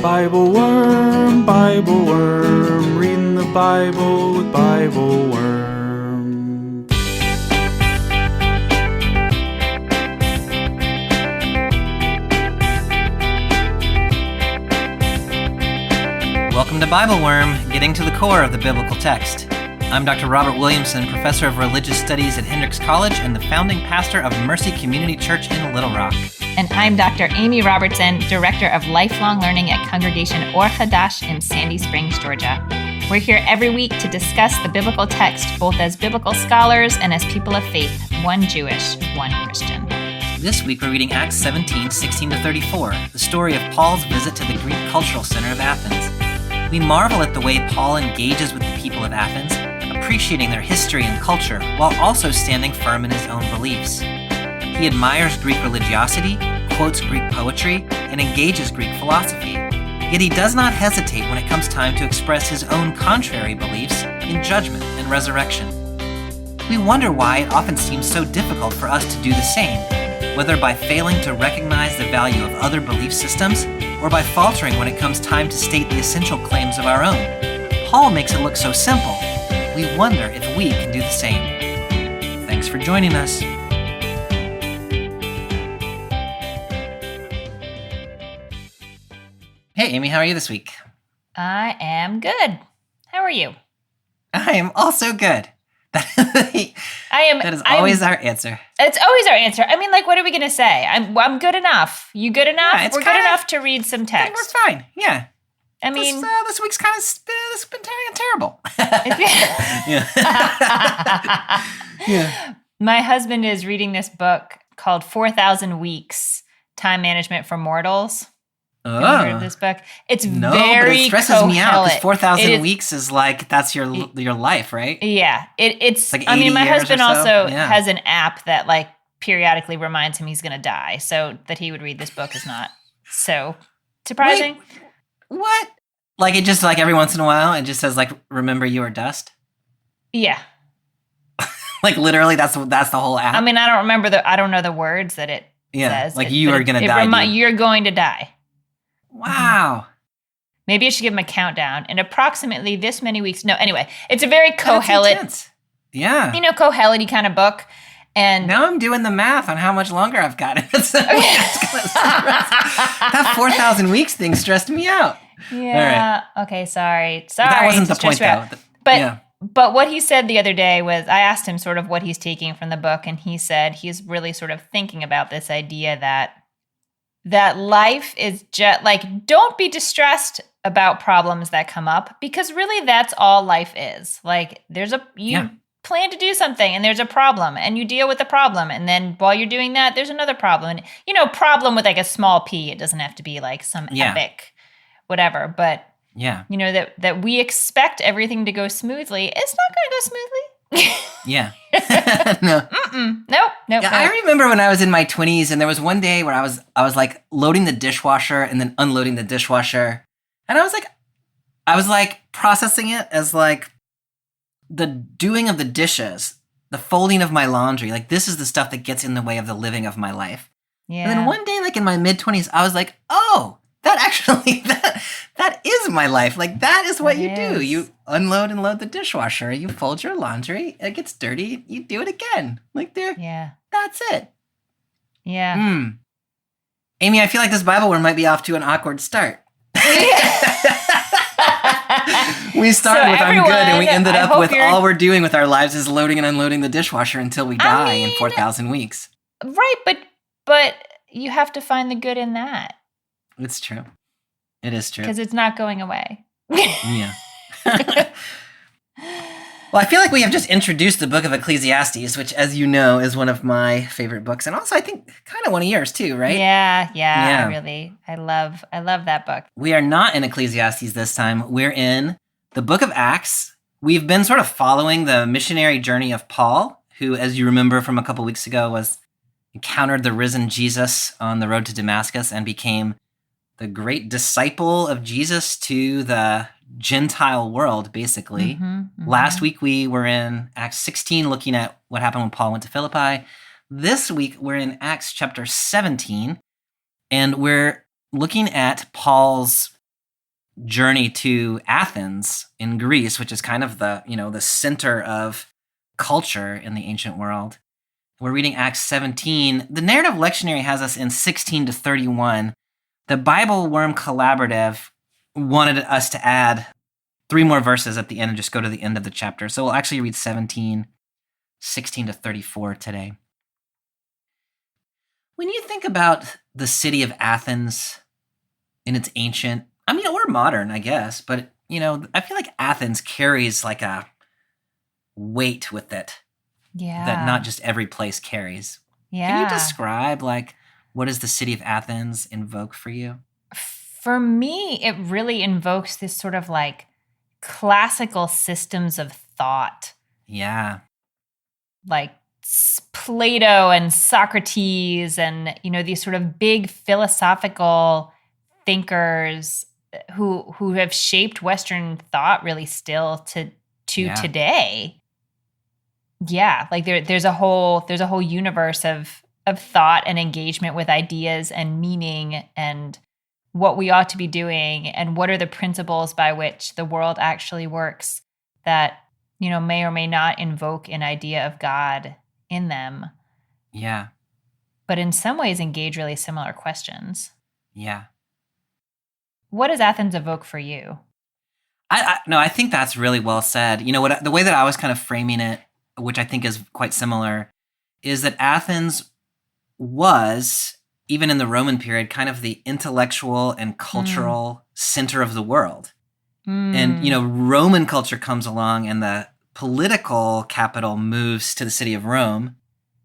Bible Worm, reading the Bible with Bible Worm. Welcome to Bible Worm, getting to the core of the biblical text. I'm Dr. Robert Williamson, professor of religious studies at Hendrix College and the founding pastor of Mercy Community Church in Little Rock. And I'm Dr. Amy Robertson, director of lifelong learning at Congregation Or Hadash in Sandy Springs, Georgia. We're here every week to discuss the biblical text, both as biblical scholars and as people of faith, one Jewish, one Christian. This week we're reading Acts 17, 16-34, the story of Paul's visit to the Greek Cultural Center of Athens. We marvel at the way Paul engages with the people of Athens, appreciating their history and culture, while also standing firm in his own beliefs. He admires Greek religiosity, quotes Greek poetry, and engages Greek philosophy. Yet he does not hesitate when it comes time to express his own contrary beliefs in judgment and resurrection. We wonder why it often seems so difficult for us to do the same, whether by failing to recognize the value of other belief systems or by faltering when it comes time to state the essential claims of our own. Paul makes it look so simple. We wonder if we can do the same. Thanks for joining us. Hey, Amy, how are you this week? I am good. How are you? I am also good. That is always our answer. It's always our answer. I mean, like, what are we going to say? I'm good enough. You good enough? Yeah, we're good enough to read some text. We're fine. Yeah. I mean, this week's kind of this has been terrible. Yeah. Yeah. My husband is reading this book called 4,000 Weeks: Time Management for Mortals. Oh. Have you heard of this book? It's very but it stresses me out because 4,000 is, weeks is like that's your life, right? Yeah, it's like 80 I mean, my husband so. also has an app that like periodically reminds him he's going to die, so that he would read this book is not so surprising. Wait, what? Like it just like every once in a while it just says like remember you are dust? Yeah. Like literally that's the whole app. I mean, I don't know the words that it says. Like you are going to die. You're going to die. Wow. Maybe I should give him a countdown. In approximately this many weeks. No, anyway, it's a very Kohelet. Yeah. Kohelet-y kind of book. And now I'm doing the math on how much longer I've got. That 4,000 weeks thing stressed me out. Yeah. Right. Okay, sorry. That wasn't the point, though. But what he said the other day was, I asked him sort of what he's taking from the book, and he said he's really sort of thinking about this idea that life is just like, don't be distressed about problems that come up, because really that's all life is. Like you plan to do something and there's a problem and you deal with the problem. And then while you're doing that, there's another problem. And, problem with like a small p, it doesn't have to be like some epic whatever. But, that we expect everything to go smoothly. It's not going to go smoothly. Yeah. No. Nope. Yeah, I remember when I was in my 20s and there was one day where I was like loading the dishwasher and then unloading the dishwasher. And I was like processing it as like the doing of the dishes, the folding of my laundry. Like this is the stuff that gets in the way of the living of my life. Yeah. And then one day, like in my mid-20s, I was like, oh, that actually, that is my life. Like that is what you do. You unload and load the dishwasher. You fold your laundry. It gets dirty. You do it again. Like that's it. Yeah. Amy, I feel like this Bible Worm might be off to an awkward start. We started with I'm good and we ended up with all we're doing with our lives is loading and unloading the dishwasher until we die in 4,000 weeks. Right, but you have to find the good in that. It's true. It is true. Because it's not going away. Yeah. Well, I feel like we have just introduced the book of Ecclesiastes, which, as you know, is one of my favorite books. And also, I think, kind of one of yours, too, right? Yeah. I love that book. We are not in Ecclesiastes this time. We're in the book of Acts. We've been sort of following the missionary journey of Paul, who, as you remember from a couple weeks ago, encountered the risen Jesus on the road to Damascus and became the great disciple of Jesus to the Gentile world, basically. Last week we were in Acts 16 looking at what happened when Paul went to Philippi. This week we're in Acts chapter 17, and we're looking at Paul's journey to Athens in Greece, which is kind of the center of culture in the ancient world. We're reading Acts 17. The narrative lectionary has us in 16 to 31. The Bible Worm Collaborative wanted us to add 3 more verses at the end and just go to the end of the chapter. So we'll actually read 17, 16 to 34 today. When you think about the city of Athens in its ancient, or modern, I guess, but, I feel like Athens carries like a weight with it that not just every place carries. Yeah. Can you describe, what does the city of Athens invoke for you? For me, it really invokes this sort of classical systems of thought. Yeah. Like Plato and Socrates and, these sort of big philosophical thinkers who have shaped Western thought really still to today. Yeah, there's a whole universe of thought and engagement with ideas and meaning and what we ought to be doing and what are the principles by which the world actually works that, may or may not invoke an idea of God in them. Yeah. But in some ways engage really similar questions. Yeah. What does Athens evoke for you? I think that's really well said. The way that I was kind of framing it, which I think is quite similar, is that Athens was, even in the Roman period, kind of the intellectual and cultural center of the world. And, Roman culture comes along and the political capital moves to the city of Rome,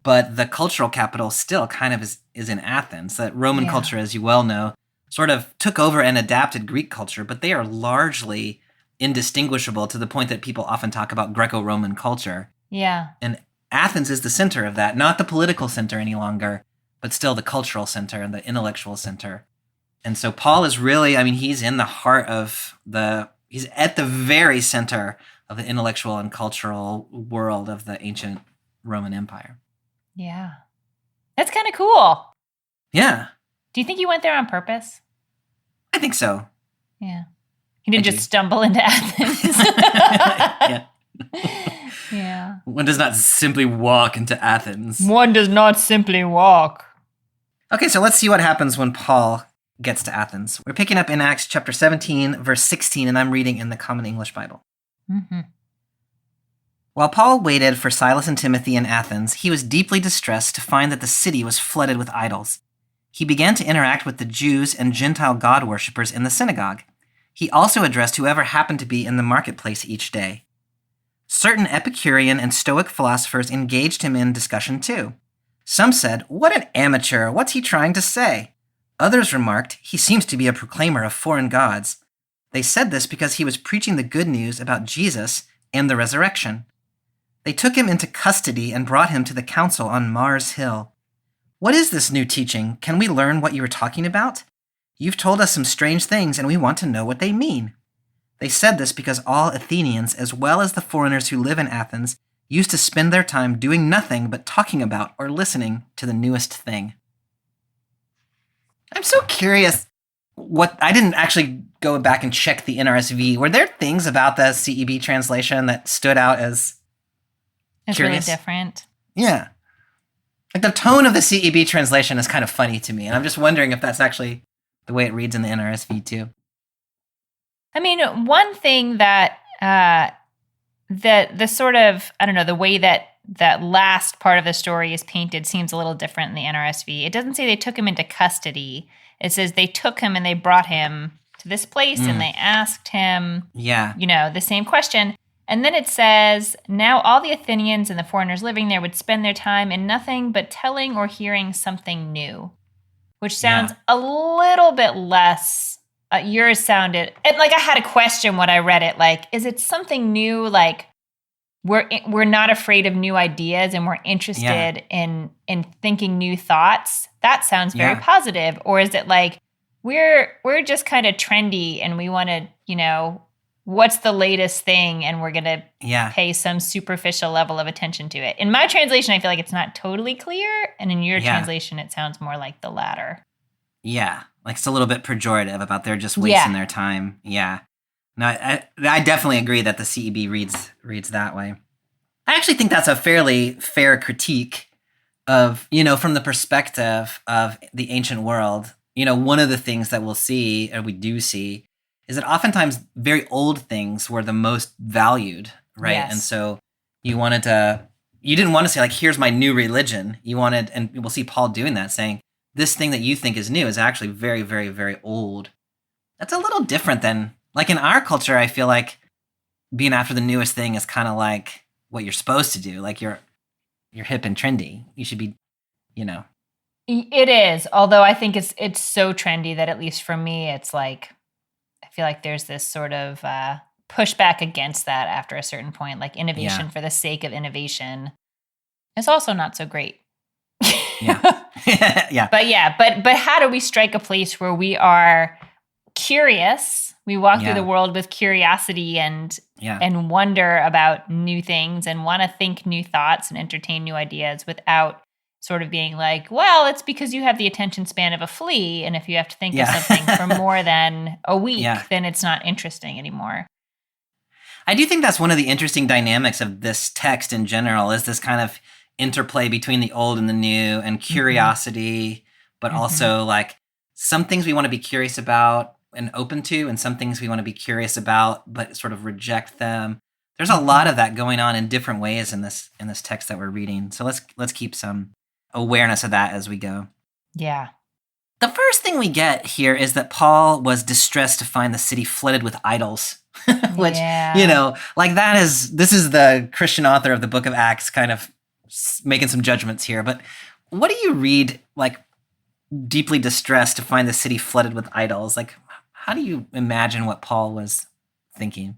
but the cultural capital still kind of is in Athens. That Roman culture, as you well know, sort of took over and adapted Greek culture, but they are largely indistinguishable to the point that people often talk about Greco-Roman culture. Yeah. And Athens is the center of that, not the political center any longer, but still the cultural center and the intellectual center. And so Paul is really, he's in the heart of he's at the very center of the intellectual and cultural world of the ancient Roman Empire. Yeah. That's kind of cool. Yeah. Do you think he went there on purpose? I think so. Yeah. He didn't just stumble into Athens. Yeah. Yeah. One does not simply walk into Athens. One does not simply walk. Okay, so let's see what happens when Paul gets to Athens. We're picking up in Acts chapter 17, verse 16, and I'm reading in the Common English Bible. Mm-hmm. While Paul waited for Silas and Timothy in Athens, he was deeply distressed to find that the city was flooded with idols. He began to interact with the Jews and Gentile God worshippers in the synagogue. He also addressed whoever happened to be in the marketplace each day. Certain Epicurean and Stoic philosophers engaged him in discussion too. Some said, "What an amateur, what's he trying to say?" Others remarked, "He seems to be a proclaimer of foreign gods." They said this because he was preaching the good news about Jesus and the resurrection. They took him into custody and brought him to the council on Mars Hill. "What is this new teaching? Can we learn what you were talking about? You've told us some strange things and we want to know what they mean." They said this because all Athenians, as well as the foreigners who live in Athens, used to spend their time doing nothing but talking about or listening to the newest thing. I'm so curious. I didn't actually go back and check the NRSV. Were there things about the CEB translation that stood out as curious? Really different. Yeah. The tone of the CEB translation is kind of funny to me, and I'm just wondering if that's actually the way it reads in the NRSV too. One thing that the sort of, the way that last part of the story is painted seems a little different in the NRSV. It doesn't say they took him into custody. It says they took him and they brought him to this place and they asked him, the same question. And then it says, now all the Athenians and the foreigners living there would spend their time in nothing but telling or hearing something new, which sounds a little bit less. Yours sounded I had a question when I read it. Is it something new? We're not afraid of new ideas and we're interested in thinking new thoughts. That sounds very positive. Or is it we're just kind of trendy and we want to, what's the latest thing and we're going to pay some superficial level of attention to it. In my translation, I feel like it's not totally clear. And in your translation, it sounds more like the latter. Yeah. Like it's a little bit pejorative about they're just wasting their time. Yeah. No, I definitely agree that the CEB reads that way. I actually think that's a fairly fair critique of, from the perspective of the ancient world. One of the things that we'll see, or we do see, is that oftentimes very old things were the most valued, right? Yes. And so you didn't want to say like, here's my new religion. You wanted, and we'll see Paul doing that, saying this thing that you think is new is actually very, very, very old. That's a little different than, like in our culture, I feel like being after the newest thing is kind of like what you're supposed to do. Like you're hip and trendy. You should be, It is, although I think it's so trendy that at least for me, it's like, I feel like there's this sort of pushback against that after a certain point, like innovation for the sake of innovation is also not so great. Yeah. Yeah. But how do we strike a place where we are curious? We walk through the world with curiosity and wonder about new things and want to think new thoughts and entertain new ideas without sort of being like, well, it's because you have the attention span of a flea, and if you have to think of something for more than a week, then it's not interesting anymore. I do think that's one of the interesting dynamics of this text in general, is this kind of interplay between the old and the new and curiosity, but also like some things we want to be curious about and open to, and some things we want to be curious about but sort of reject them. There's a lot of that going on in different ways in this text that we're reading. So let's keep some awareness of that as we go. Yeah. The first thing we get here is that Paul was distressed to find the city flooded with idols. Which, this is the Christian author of the book of Acts kind of making some judgments here. But what do you read, like, deeply distressed to find the city flooded with idols? Like, how do you imagine what Paul was thinking?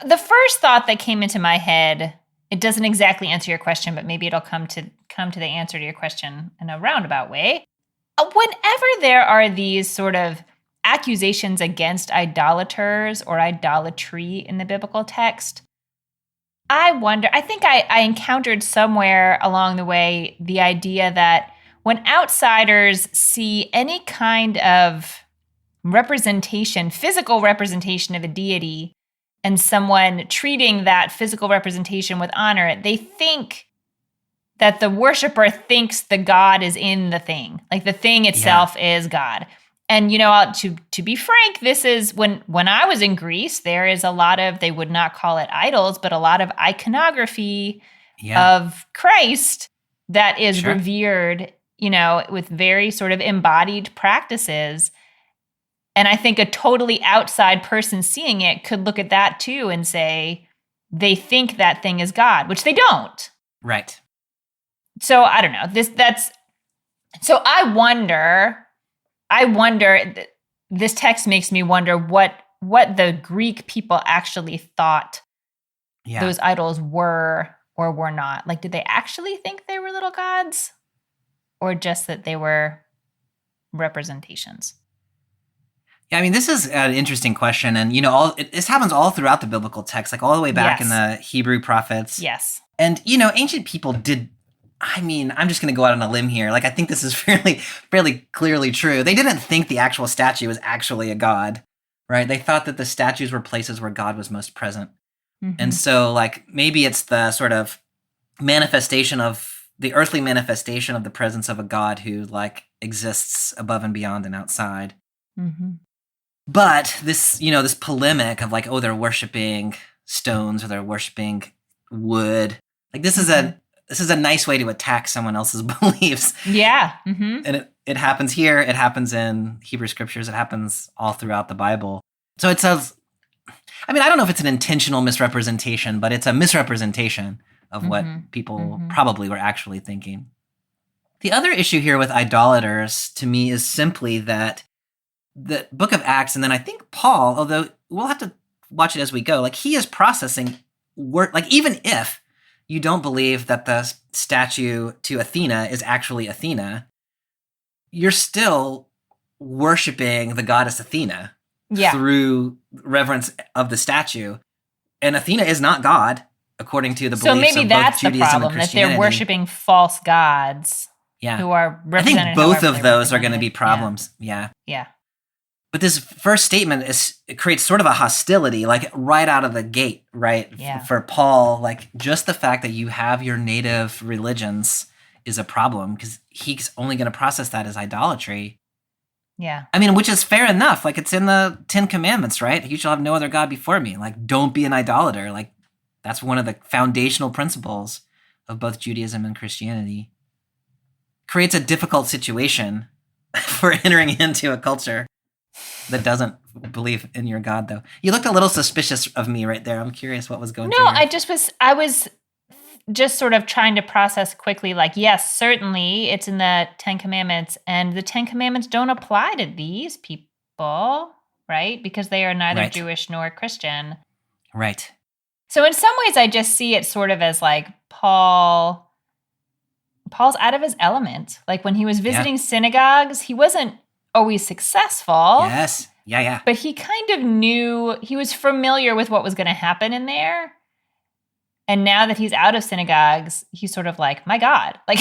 The first thought that came into my head, it doesn't exactly answer your question, but maybe it'll come to the answer to your question in a roundabout way. Whenever there are these sort of accusations against idolaters or idolatry in the biblical text, I wonder, I think I encountered somewhere along the way the idea that when outsiders see any kind of representation, physical representation of a deity, and someone treating that physical representation with honor, they think that the worshiper thinks the God is in the thing. Like the thing itself is God. And, to be frank, this is when I was in Greece, there is a lot of, they would not call it idols, but a lot of iconography of Christ that is revered, with very sort of embodied practices. And I think a totally outside person seeing it could look at that too and say, they think that thing is God, which they don't. Right. So I don't know. So I wonder, this text makes me wonder what the Greek people actually thought those idols were or were not. Like, did they actually think they were little gods, or just that they were representations? Yeah, I mean, this is an interesting question. And, this happens all throughout the biblical text, like all the way back in the Hebrew prophets. Yes. And, ancient people did, I'm just going to go out on a limb here. Like, I think this is fairly clearly true. They didn't think the actual statue was actually a god, right? They thought that the statues were places where God was most present. Mm-hmm. And so, like, maybe it's the sort of manifestation of the earthly manifestation of the presence of a God who, like, exists above and beyond and outside. Mm-hmm. But this, this polemic of like, oh, they're worshiping stones or they're worshiping wood. Like, this is a nice way to attack someone else's beliefs. Yeah. Mm-hmm. And it happens here. It happens in Hebrew scriptures. It happens all throughout the Bible. So it says, I don't know if it's an intentional misrepresentation, but it's a misrepresentation of what people probably were actually thinking. The other issue here with idolaters, to me, is simply that the book of Acts, and then I think Paul, although we'll have to watch it as we go, like, he is processing work. Like, even if you don't believe that the statue to Athena is actually Athena, you're still worshiping the goddess Athena through reverence of the statue. And Athena is not God, according to the beliefs of both Judaism and Christianity. So maybe that's the problem, that they're worshiping false gods. Yeah. who are I represented. think both however of they're those are going to represented. be problems. Yeah. Yeah. But this first statement it creates sort of a hostility, like right out of the gate, right? Yeah. For Paul, like just the fact that you have your native religions is a problem because he's only going to process that as idolatry. Yeah. I mean, which is fair enough. Like it's in the 10 Commandments, right? You shall have no other God before me. Like, don't be an idolater. Like, that's one of the foundational principles of both Judaism and Christianity. Creates a difficult situation for entering into a culture that doesn't believe in your God, though. You looked a little suspicious of me right there. I'm curious what was going through. No, I was just sort of trying to process quickly, like, yes, certainly it's in the 10 Commandments, and the 10 Commandments don't apply to these people, right? Because they are neither Right. Jewish nor Christian. Right. So in some ways, I just see it sort of as like Paul's out of his element. Like when he was visiting synagogues, he wasn't always successful. Yes. Yeah. But he kind of knew, he was familiar with what was going to happen in there. And now that he's out of synagogues, he's sort of like, my God, like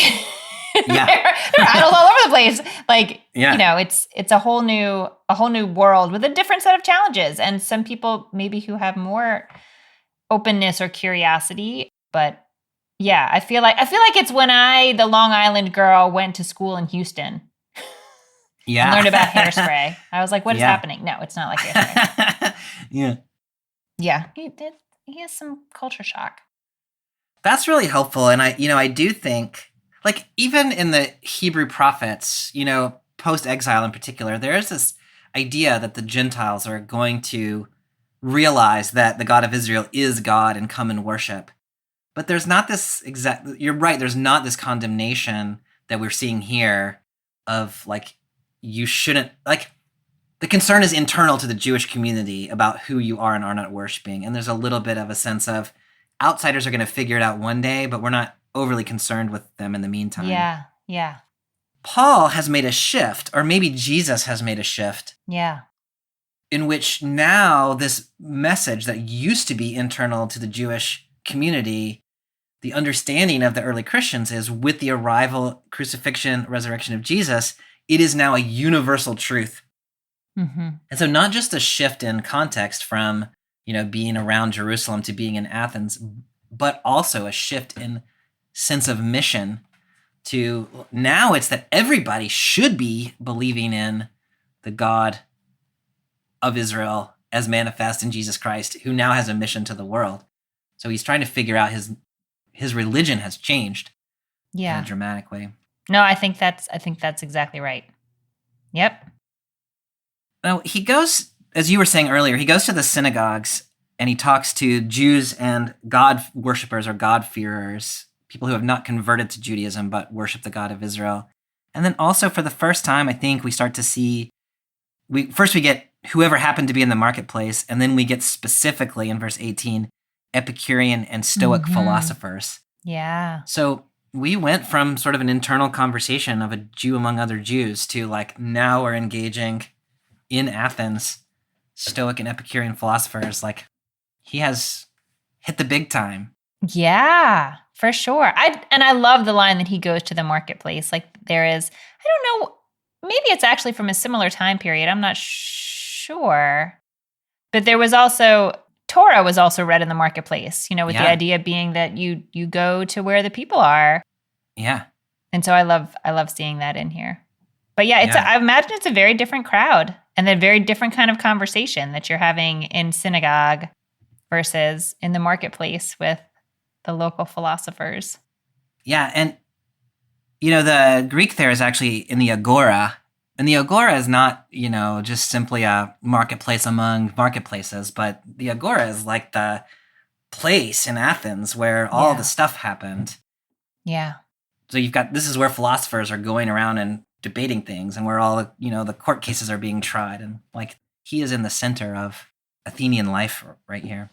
Yeah. they're idols all over the place. Like, Yeah. you know, it's a whole new world with a different set of challenges. And some people maybe who have more openness or curiosity. But yeah, I feel like it's when the Long Island girl, went to school in Houston Yeah. and learned about hairspray. I was like, what is Yeah. happening? No, it's not like hairspray. Yeah. Yeah, he has some culture shock. That's really helpful. And I do think, like, even in the Hebrew prophets, post-exile in particular, there is this idea that the Gentiles are going to realize that the God of Israel is God and come and worship. But there's not this you're right, there's not this condemnation that we're seeing here of, like, you shouldn't, like, the concern is internal to the Jewish community about who you are and are not worshiping. And there's a little bit of a sense of outsiders are going to figure it out one day, but we're not overly concerned with them in the meantime. Yeah. Paul has made a shift, or maybe Jesus has made a shift, Yeah. in which now this message that used to be internal to the Jewish community, the understanding of the early Christians is with the arrival, crucifixion, resurrection of Jesus, it is now a universal truth. Mm-hmm. And so not just a shift in context from, being around Jerusalem to being in Athens, but also a shift in sense of mission to now it's that everybody should be believing in the God of Israel as manifest in Jesus Christ, who now has a mission to the world. So he's trying to figure out his religion has changed in a dramatic way. No, I think that's exactly right. Yep. Now, he goes, as you were saying earlier, he goes to the synagogues and he talks to Jews and God worshipers or God-fearers, people who have not converted to Judaism but worship the God of Israel. And then also for the first time, I think we start to see, we get whoever happened to be in the marketplace, and then we get specifically in verse 18, Epicurean and Stoic philosophers. Yeah. So we went from sort of an internal conversation of a Jew among other Jews to, like, now we're engaging in Athens, Stoic and Epicurean philosophers. Like, he has hit the big time. Yeah, for sure. I love the line that he goes to the marketplace. Like, there is, I don't know, maybe it's actually from a similar time period. I'm not sure. But there was also, Torah was also read in the marketplace, with the idea being that you go to where the people are. Yeah. And so I love seeing that in here. But yeah, I imagine it's a very different crowd and a very different kind of conversation that you're having in synagogue versus in the marketplace with the local philosophers. Yeah, and, the Greek there is actually in the agora. And the agora is not, just simply a marketplace among marketplaces, but the agora is like the place in Athens where all the stuff happened. Yeah. So this is where philosophers are going around and debating things and where all the court cases are being tried. And, like, he is in the center of Athenian life right here.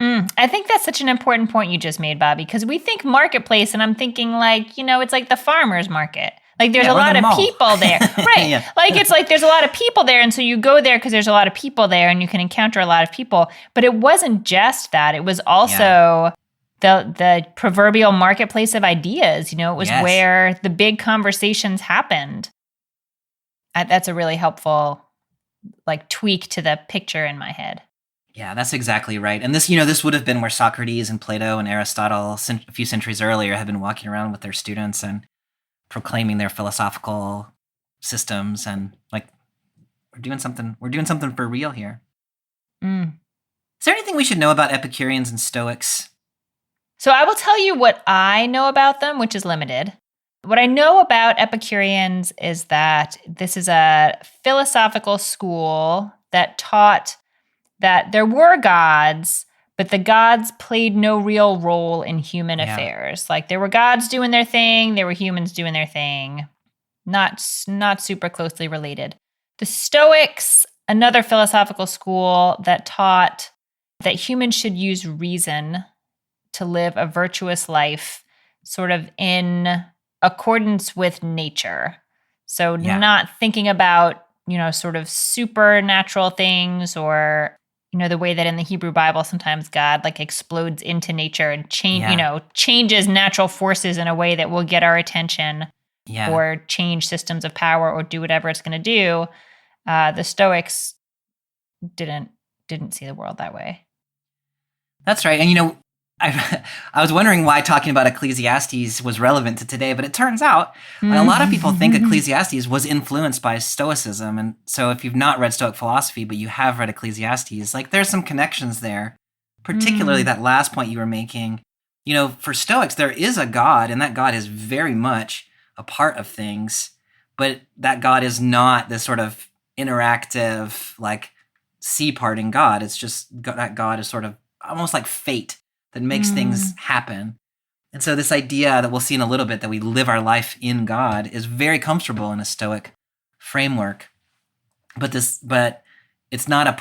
I think that's such an important point you just made, Bobby, because we think marketplace and I'm thinking, like, it's like the farmer's market. Like, there's a lot of people there. Right. Yeah. Like, it's like there's a lot of people there. And so you go there because there's a lot of people there and you can encounter a lot of people. But it wasn't just that. It was also the proverbial marketplace of ideas. It was Yes. where the big conversations happened. That's a really helpful tweak to the picture in my head. Yeah, that's exactly right. And this would have been where Socrates and Plato and Aristotle, a few centuries earlier, had been walking around with their students and proclaiming their philosophical systems, and we're doing something for real here. Is there anything we should know about Epicureans and Stoics? So I will tell you what I know about them, which is limited. What I know about Epicureans is that this is a philosophical school that taught that there were gods, but the gods played no real role in human affairs. There were gods doing their thing, there were humans doing their thing. Not super closely related. The Stoics, another philosophical school that taught that humans should use reason to live a virtuous life, sort of in accordance with nature. So not thinking about, sort of supernatural things, or, the way that in the Hebrew Bible, sometimes God explodes into nature and changes natural forces in a way that will get our attention, or change systems of power, or do whatever it's going to do. The Stoics didn't see the world that way. That's right. And I was wondering why talking about Ecclesiastes was relevant to today, but it turns out a lot of people think Ecclesiastes was influenced by Stoicism. And so if you've not read Stoic philosophy, but you have read Ecclesiastes, there's some connections there, particularly that last point you were making. For Stoics, there is a God, and that God is very much a part of things, but that God is not this sort of interactive, sea parting God. It's just that God is sort of almost like fate that makes things happen. And so this idea that we'll see in a little bit, that we live our life in God, is very comfortable in a Stoic framework. But it's not a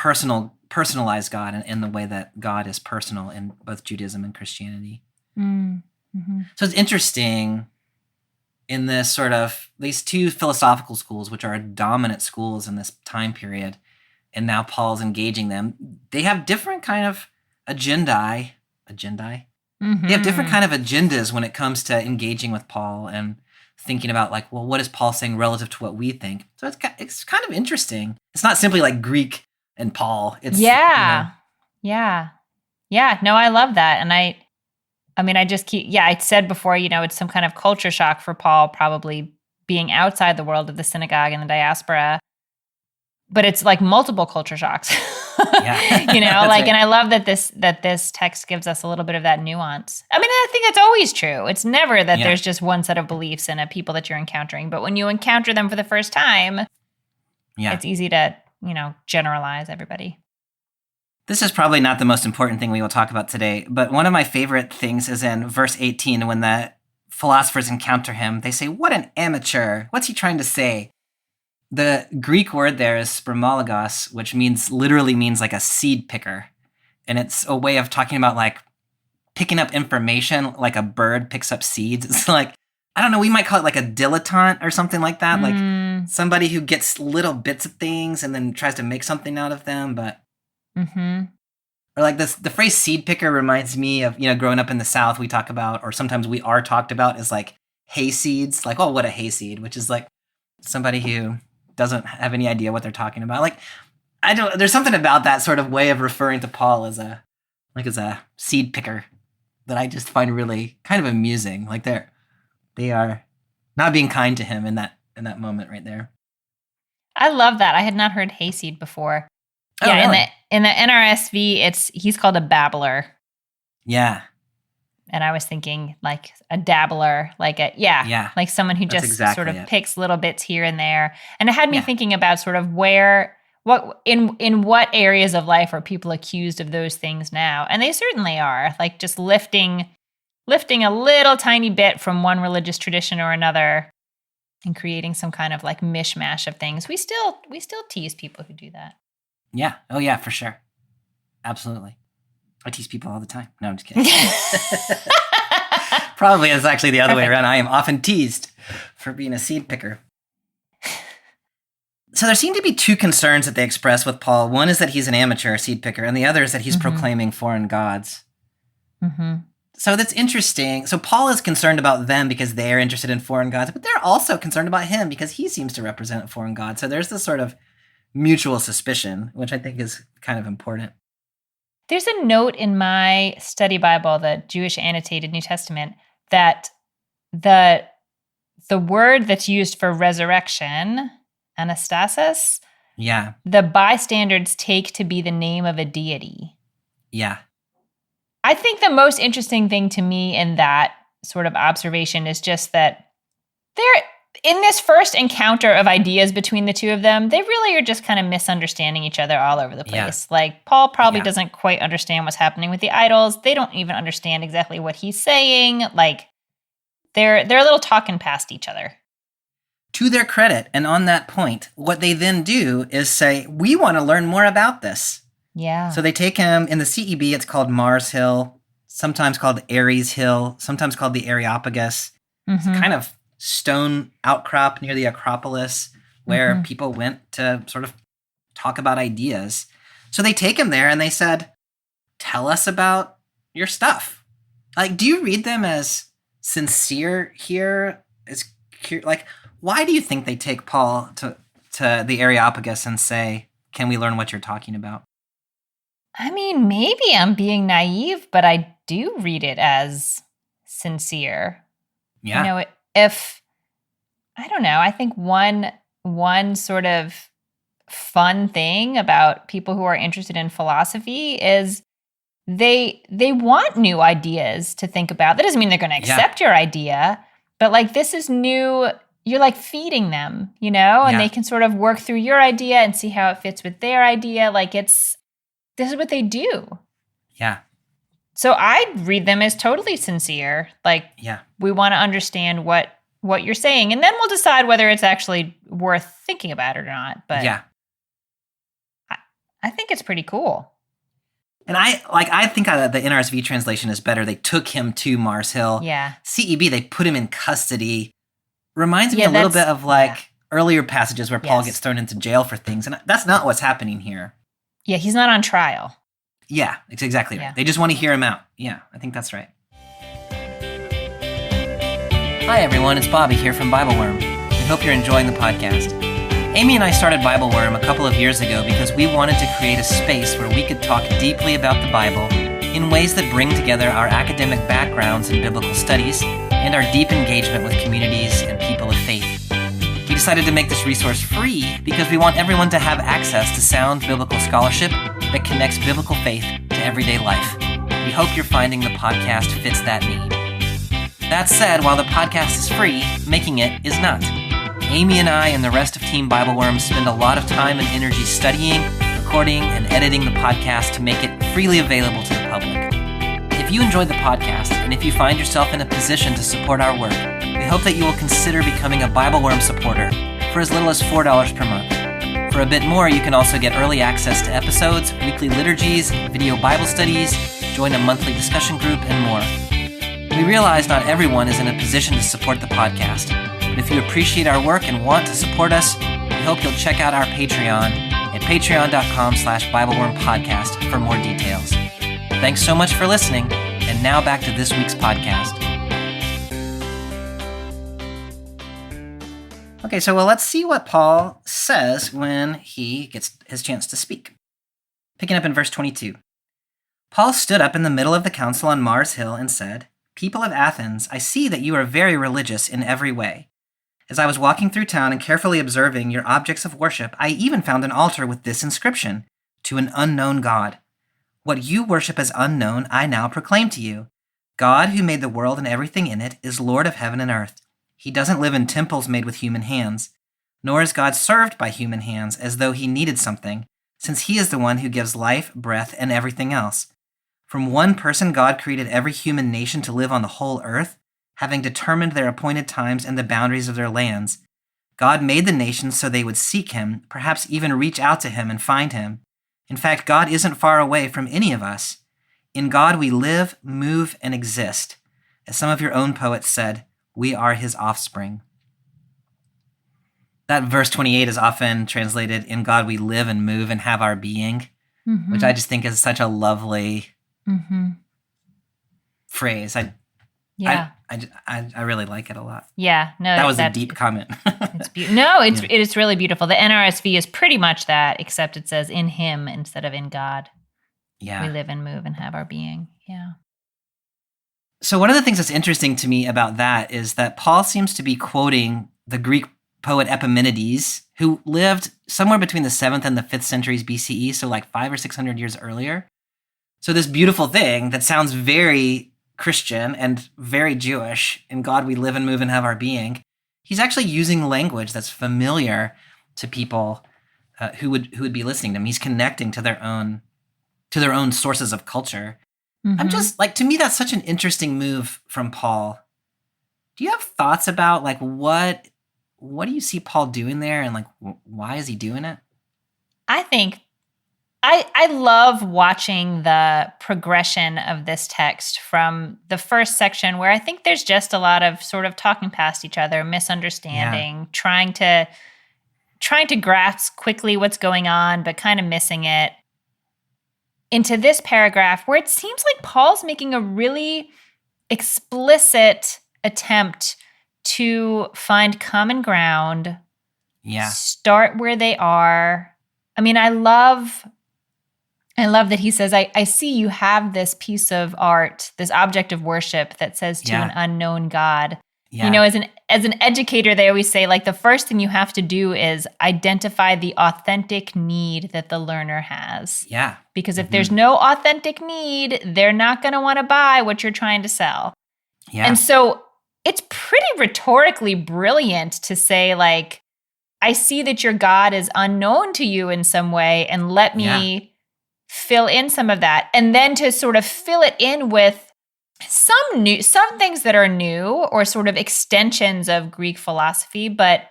personalized God in the way that God is personal in both Judaism and Christianity. Mm-hmm. So it's interesting in this sort of these two philosophical schools, which are dominant schools in this time period, and now Paul's engaging them. They have different kind of agendae. Mm-hmm. They have different kind of agendas when it comes to engaging with Paul and thinking about what is Paul saying relative to what we think. So it's kind of interesting. It's not simply Greek and Paul. It's yeah. No, I love that. And I I said before, it's some kind of culture shock for Paul, probably being outside the world of the synagogue and the diaspora. But it's multiple culture shocks. Yeah. right. And I love that this text gives us a little bit of that nuance. I think that's always true. It's never that there's just one set of beliefs in a people that you're encountering. But when you encounter them for the first time, it's easy to, generalize everybody. This is probably not the most important thing we will talk about today, but one of my favorite things is in verse 18, when the philosophers encounter him, they say, "What an amateur. What's he trying to say?" The Greek word there is spermologos, which literally means a seed picker. And it's a way of talking about picking up information like a bird picks up seeds. It's I don't know, we might call it a dilettante or something like that. Somebody who gets little bits of things and then tries to make something out of them. But or the phrase seed picker reminds me of, growing up in the South, we talk about, or sometimes we are talked about as hay seeds. Oh, what a hayseed, which is somebody who doesn't have any idea what they're talking about. There's something about that sort of way of referring to Paul as a seed picker that I just find really kind of amusing. They are not being kind to him in that moment right there. I love that. I had not heard hayseed before. Oh, yeah, really? in the NRSV, he's called a babbler. Yeah. And I was thinking a dabbler, someone who just sort of picks little bits here and there. And it had me thinking about sort of in what areas of life are people accused of those things now? And they certainly are, just lifting a little tiny bit from one religious tradition or another and creating some kind of mishmash of things. We still tease people who do that. Yeah. Oh yeah, for sure. Absolutely. I tease people all the time. No, I'm just kidding. Probably it's actually the other way around. I am often teased for being a seed picker. So there seem to be two concerns that they express with Paul. One is that he's an amateur seed picker, and the other is that he's proclaiming foreign gods. Mm-hmm. So that's interesting. So Paul is concerned about them because they're interested in foreign gods, but they're also concerned about him because he seems to represent a foreign god. So there's this sort of mutual suspicion, which I think is kind of important. There's a note in my study Bible, the Jewish Annotated New Testament, that the word that's used for resurrection, anastasis, Yeah. the bystanders take to be the name of a deity. Yeah. I think the most interesting thing to me in that sort of observation is just that they're in this first encounter of ideas between the two of them, they really are just kind of misunderstanding each other all over the place. Yeah. Like Paul probably doesn't quite understand what's happening with the idols. They don't even understand exactly what he's saying. Like they're a little talking past each other. To their credit, and on that point, what they then do is say, we want to learn more about this. Yeah. So they take him, in the CEB, it's called Mars Hill, sometimes called Ares Hill, sometimes called the Areopagus. It's kind of stone outcrop near the Acropolis where people went to sort of talk about ideas. So they take him there and they said, tell us about your stuff. Like, do you read them as sincere here? Like, why do you think they take Paul to the Areopagus and say, can we learn what you're talking about? I mean, maybe I'm being naive, but I do read it as sincere. Yeah. You know, if I don't know, I think one sort of fun thing about people who are interested in philosophy is they want new ideas to think about. That doesn't mean they're going to accept your idea, but like this is new. You're like feeding them, you know, and they can sort of work through your idea and see how it fits with their idea. Like this is what they do. Yeah. So I read them as totally sincere. Like, we want to understand what you're saying, and then we'll decide whether it's actually worth thinking about it or not. But I think it's pretty cool. And I think the NRSV translation is better. They took him to Mars Hill. Yeah. CEB, they put him in custody. Reminds me a little bit of earlier passages where Paul gets thrown into jail for things. And that's not what's happening here. Yeah, he's not on trial. Yeah, it's exactly right. They just want to hear him out. Yeah, I think that's right. Hi, everyone. It's Bobby here from Bible Worm. We hope you're enjoying the podcast. Amy and I started Bible Worm a couple of years ago because we wanted to create a space where we could talk deeply about the Bible in ways that bring together our academic backgrounds in biblical studies and our deep engagement with communities and people of faith. We decided to make this resource free because we want everyone to have access to sound biblical scholarship that connects biblical faith to everyday life. We hope you're finding the podcast fits that need. That said, while the podcast is free, making it is not. Amy and I and the rest of Team Bible Worm spend a lot of time and energy studying, recording, and editing the podcast to make it freely available to the public. If you enjoyed the podcast, and if you find yourself in a position to support our work, we hope that you will consider becoming a Bible Worm supporter for as little as $4 per month. For a bit more, you can also get early access to episodes, weekly liturgies, video Bible studies, join a monthly discussion group, and more. We realize not everyone is in a position to support the podcast, but if you appreciate our work and want to support us, we hope you'll check out our Patreon at patreon.com/BibleWormPodcast for more details. Thanks so much for listening, and now back to this week's podcast. Okay, so let's see what Paul says when he gets his chance to speak. Picking up in verse 22. Paul stood up in the middle of the council on Mars Hill and said, "People of Athens, I see that you are very religious in every way. As I was walking through town and carefully observing your objects of worship, I even found an altar with this inscription, 'To an unknown God.' What you worship as unknown, I now proclaim to you. God, who made the world and everything in it, is Lord of heaven and earth. He doesn't live in temples made with human hands, nor is God served by human hands as though he needed something, since he is the one who gives life, breath, and everything else. From one person, God created every human nation to live on the whole earth, having determined their appointed times and the boundaries of their lands. God made the nations so they would seek him, perhaps even reach out to him and find him. In fact, God isn't far away from any of us. In God we live, move, and exist. As some of your own poets said, we are his offspring." That verse 28 is often translated, "In God we live and move and have our being," which I just think is such a lovely phrase. Yeah. I really like it a lot. Yeah. No, That was a deep comment. It's beautiful. No, it is really beautiful. The NRSV is pretty much that, except it says in him instead of in God. Yeah. We live and move and have our being. Yeah. So one of the things that's interesting to me about that is that Paul seems to be quoting the Greek poet Epimenides, who lived somewhere between the 7th and the 5th centuries BCE, so like 500 or 600 years earlier. So this beautiful thing that sounds very Christian and very Jewish, in God we live and move and have our being, he's actually using language that's familiar to people who would be listening to him. He's connecting to their own sources of culture. Mm-hmm. I'm just like, to me, that's such an interesting move from Paul. Do you have thoughts about like what do you see Paul doing there, and like why is he doing it? I think I love watching the progression of this text from the first section, where I think there's just a lot of sort of talking past each other, misunderstanding, trying to grasp quickly what's going on, but kind of missing it, into this paragraph where it seems like Paul's making a really explicit attempt to find common ground, start where they are. I mean, I love that he says, I see you have this piece of art, this object of worship that says to an unknown God. Yeah. You know, as an educator, they always say, like, the first thing you have to do is identify the authentic need that the learner has. Yeah. Because if there's no authentic need, they're not going to want to buy what you're trying to sell. Yeah. And so it's pretty rhetorically brilliant to say, like, I see that your God is unknown to you in some way, and let me fill in some of that. And then to sort of fill it in with some things that are new, or sort of extensions of Greek philosophy, but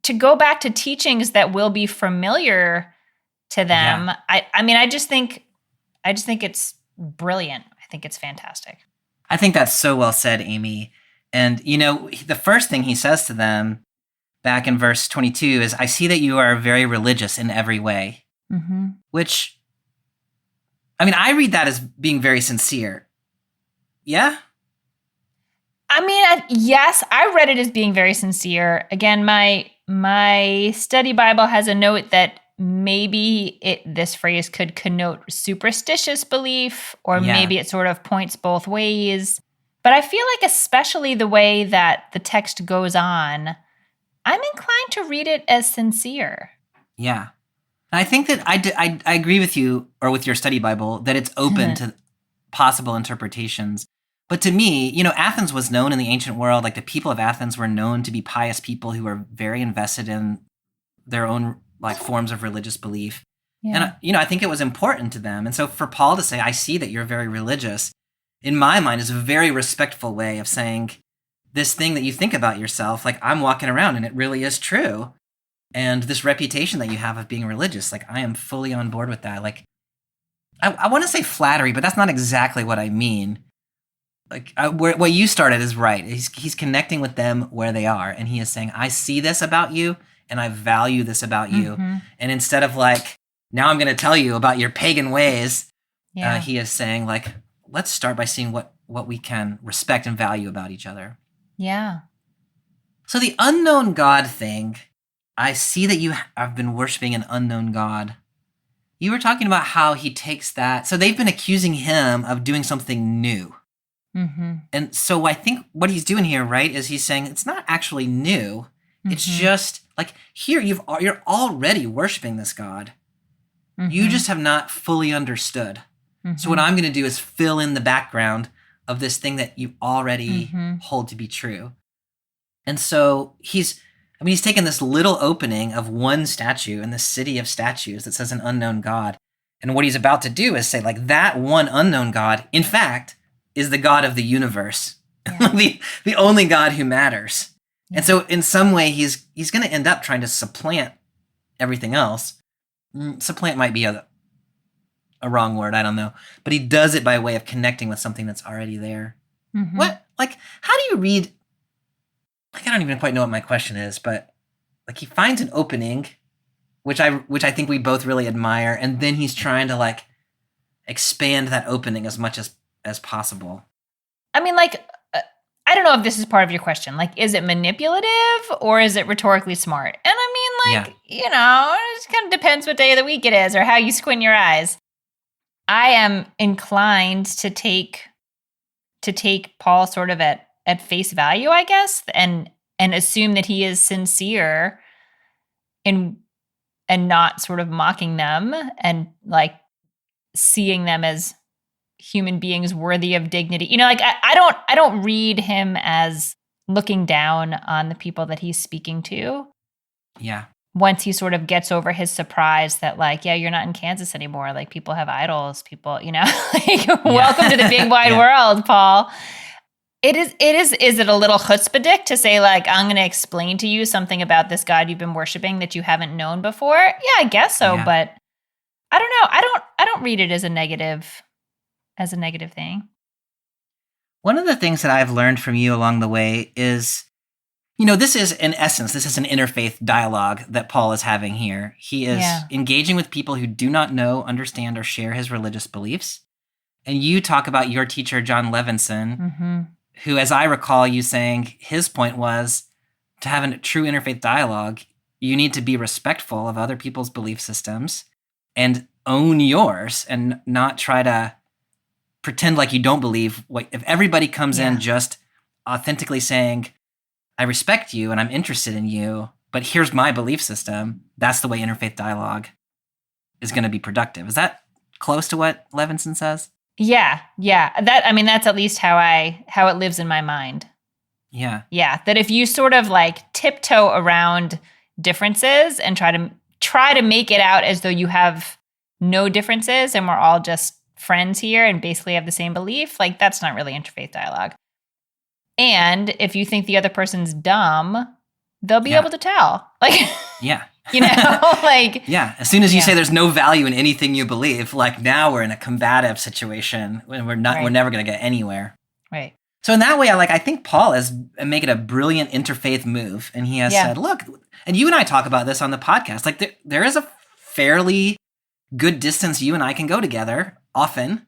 to go back to teachings that will be familiar to them. Yeah. I just think it's brilliant. I think it's fantastic. I think that's so well said, Amy. And, you know, the first thing he says to them back in verse 22 is, I see that you are very religious in every way, which, I mean, I read that as being very sincere. Yeah? I mean, yes, I read it as being very sincere. Again, my study Bible has a note that maybe this phrase could connote superstitious belief, or maybe it sort of points both ways. But I feel like, especially the way that the text goes on, I'm inclined to read it as sincere. Yeah. I think that I agree with you, or with your study Bible, that it's open to possible interpretations. But to me, you know, Athens was known in the ancient world, like the people of Athens were known to be pious people who were very invested in their own like forms of religious belief. Yeah. And, you know, I think it was important to them. And so for Paul to say, I see that you're very religious, in my mind is a very respectful way of saying, this thing that you think about yourself, like, I'm walking around and it really is true. And this reputation that you have of being religious, like, I am fully on board with that. Like, I want to say flattery, but that's not exactly what I mean. Like, what you started is right. He's connecting with them where they are. And he is saying, I see this about you, and I value this about you. And instead of like, now I'm going to tell you about your pagan ways, he is saying, like, let's start by seeing what we can respect and value about each other. Yeah. So the unknown God thing, I see that you have been worshiping an unknown God. You were talking about how he takes that. So they've been accusing him of doing something new. And so I think what he's doing here, right, is he's saying it's not actually new. It's just like, here you're already worshiping this God. You just have not fully understood. So what I'm going to do is fill in the background of this thing that you already hold to be true. And so he's taken this little opening of one statue in the city of statues that says an unknown God. And what he's about to do is say, like, that one unknown God, in fact, is the God of the universe, the only God who matters. Yeah. And so in some way, he's going to end up trying to supplant everything else. Supplant might be a wrong word, I don't know. But he does it by way of connecting with something that's already there. How do you read, like, I don't even quite know what my question is, but like, he finds an opening, which I think we both really admire, and then he's trying to like expand that opening as much as possible. I mean, like, I don't know if this is part of your question. Like, is it manipulative or is it rhetorically smart? And I mean, like, it just kind of depends what day of the week it is or how you squint your eyes. I am inclined to take Paul sort of at face value, I guess, and assume that he is sincere in and not sort of mocking them and like seeing them as human beings worthy of dignity. Like I don't read him as looking down on the people that he's speaking to. Yeah. Once he sort of gets over his surprise that like, yeah, you're not in Kansas anymore. Like people have idols, people, like welcome to the big wide world, Paul. Is it a little chutzpahdik to say like, I'm going to explain to you something about this God you've been worshiping that you haven't known before? Yeah, I guess so. Yeah. But I don't know. I don't read it as a negative thing. One of the things that I've learned from you along the way is, this is in essence, this is an interfaith dialogue that Paul is having here. He is engaging with people who do not know, understand, or share his religious beliefs. And you talk about your teacher, John Levinson, who, as I recall you saying, his point was to have a true interfaith dialogue, you need to be respectful of other people's belief systems and own yours and not try to pretend like you don't believe. If everybody comes in just authentically saying, I respect you and I'm interested in you, but here's my belief system, that's the way interfaith dialogue is going to be productive. Is that close to what Levinson says? Yeah. That's at least how it lives in my mind. Yeah. Yeah. That if you sort of like tiptoe around differences and try to make it out as though you have no differences and we're all just friends here and basically have the same belief, like that's not really interfaith dialogue. And if you think the other person's dumb, they'll be able to tell. Like, like. Yeah. As soon as you say there's no value in anything you believe, like now we're in a combative situation and we're never going to get anywhere. Right. So in that way, I think Paul is making a brilliant interfaith move. And he has said, look, and you and I talk about this on the podcast, like there is a fairly good distance you and I can go together often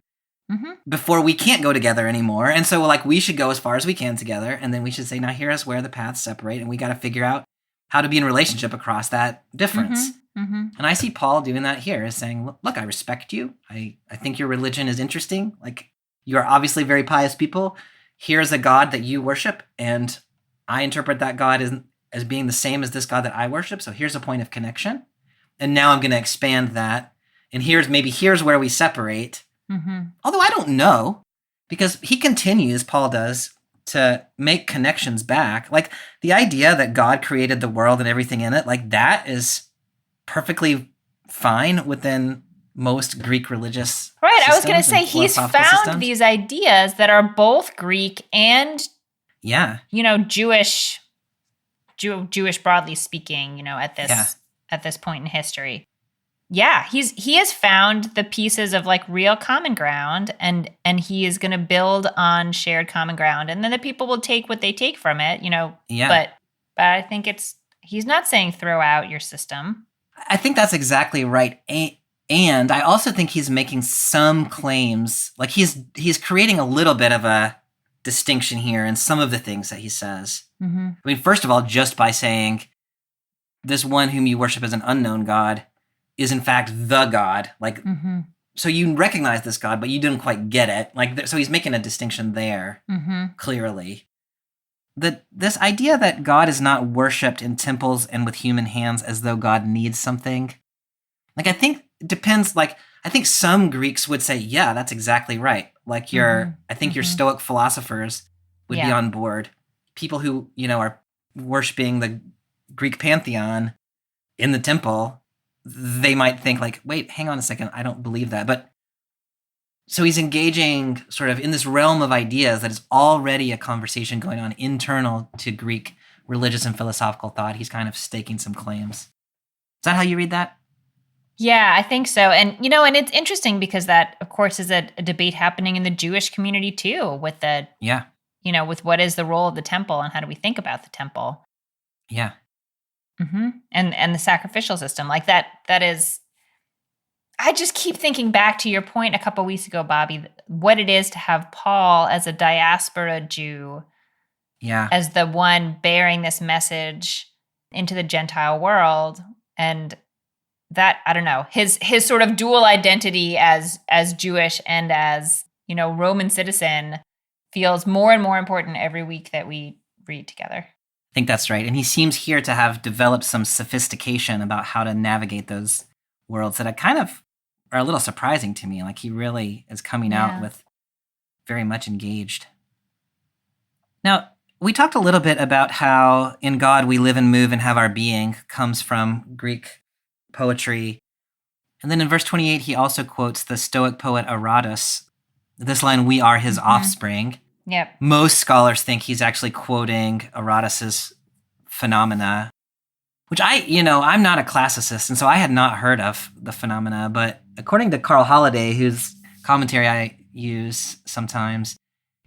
before we can't go together anymore. And so like we should go as far as we can together. And then we should say, now here's where the paths separate. And we got to figure out how to be in relationship across that difference. And I see Paul doing that here, is saying, look, I respect you. I think your religion is interesting. Like you are obviously very pious people. Here's a God that you worship. And I interpret that God as being the same as this God that I worship. So here's a point of connection. And now I'm going to expand that. And here's where we separate. Although I don't know, because he continues, Paul does, to make connections back. Like the idea that God created the world and everything in it, like that is perfectly fine within most Greek religious I was going to say he's found these ideas that are both Greek and Jewish broadly speaking, at this point in history. Yeah, he has found the pieces of like real common ground and he is going to build on shared common ground, and then the people will take what they take from it, but I think he's not saying throw out your system. I think that's exactly right. And I also think he's making some claims, like he's creating a little bit of a distinction here in some of the things that he says. I mean, first of all, just by saying this one whom you worship as an unknown God is in fact the God. Like, so you recognize this God, but you didn't quite get it. Like, so he's making a distinction there, clearly. This idea that God is not worshipped in temples and with human hands as though God needs something. Like, I think it depends. Like, I think some Greeks would say, yeah, that's exactly right. Like I think your Stoic philosophers would be on board. People who, are worshiping the Greek pantheon in the temple, they might think like, wait, hang on a second, I don't believe that. But so he's engaging sort of in this realm of ideas that is already a conversation going on internal to Greek religious and philosophical thought. He's kind of staking some claims. Is that how you read that? Yeah, I think so. And, and it's interesting because that, of course, is a debate happening in the Jewish community too, with with what is the role of the temple and how do we think about the temple? Yeah. And the sacrificial system, like that is, I just keep thinking back to your point a couple weeks ago, Bobby, what it is to have Paul as a diaspora Jew, as the one bearing this message into the Gentile world. And that, I don't know, his sort of dual identity as Jewish and as, Roman citizen feels more and more important every week that we read together. I think that's right. And he seems here to have developed some sophistication about how to navigate those worlds that kind of are a little surprising to me. Like he really is coming out with very much engaged. Now, we talked a little bit about how in God we live and move and have our being comes from Greek poetry. And then in verse 28, he also quotes the Stoic poet Aratus. This line, we are his offspring. Yep. Most scholars think he's actually quoting Aratus's Phenomena, which I'm not a classicist, and so I had not heard of the Phenomena, but according to Carl Holliday, whose commentary I use sometimes,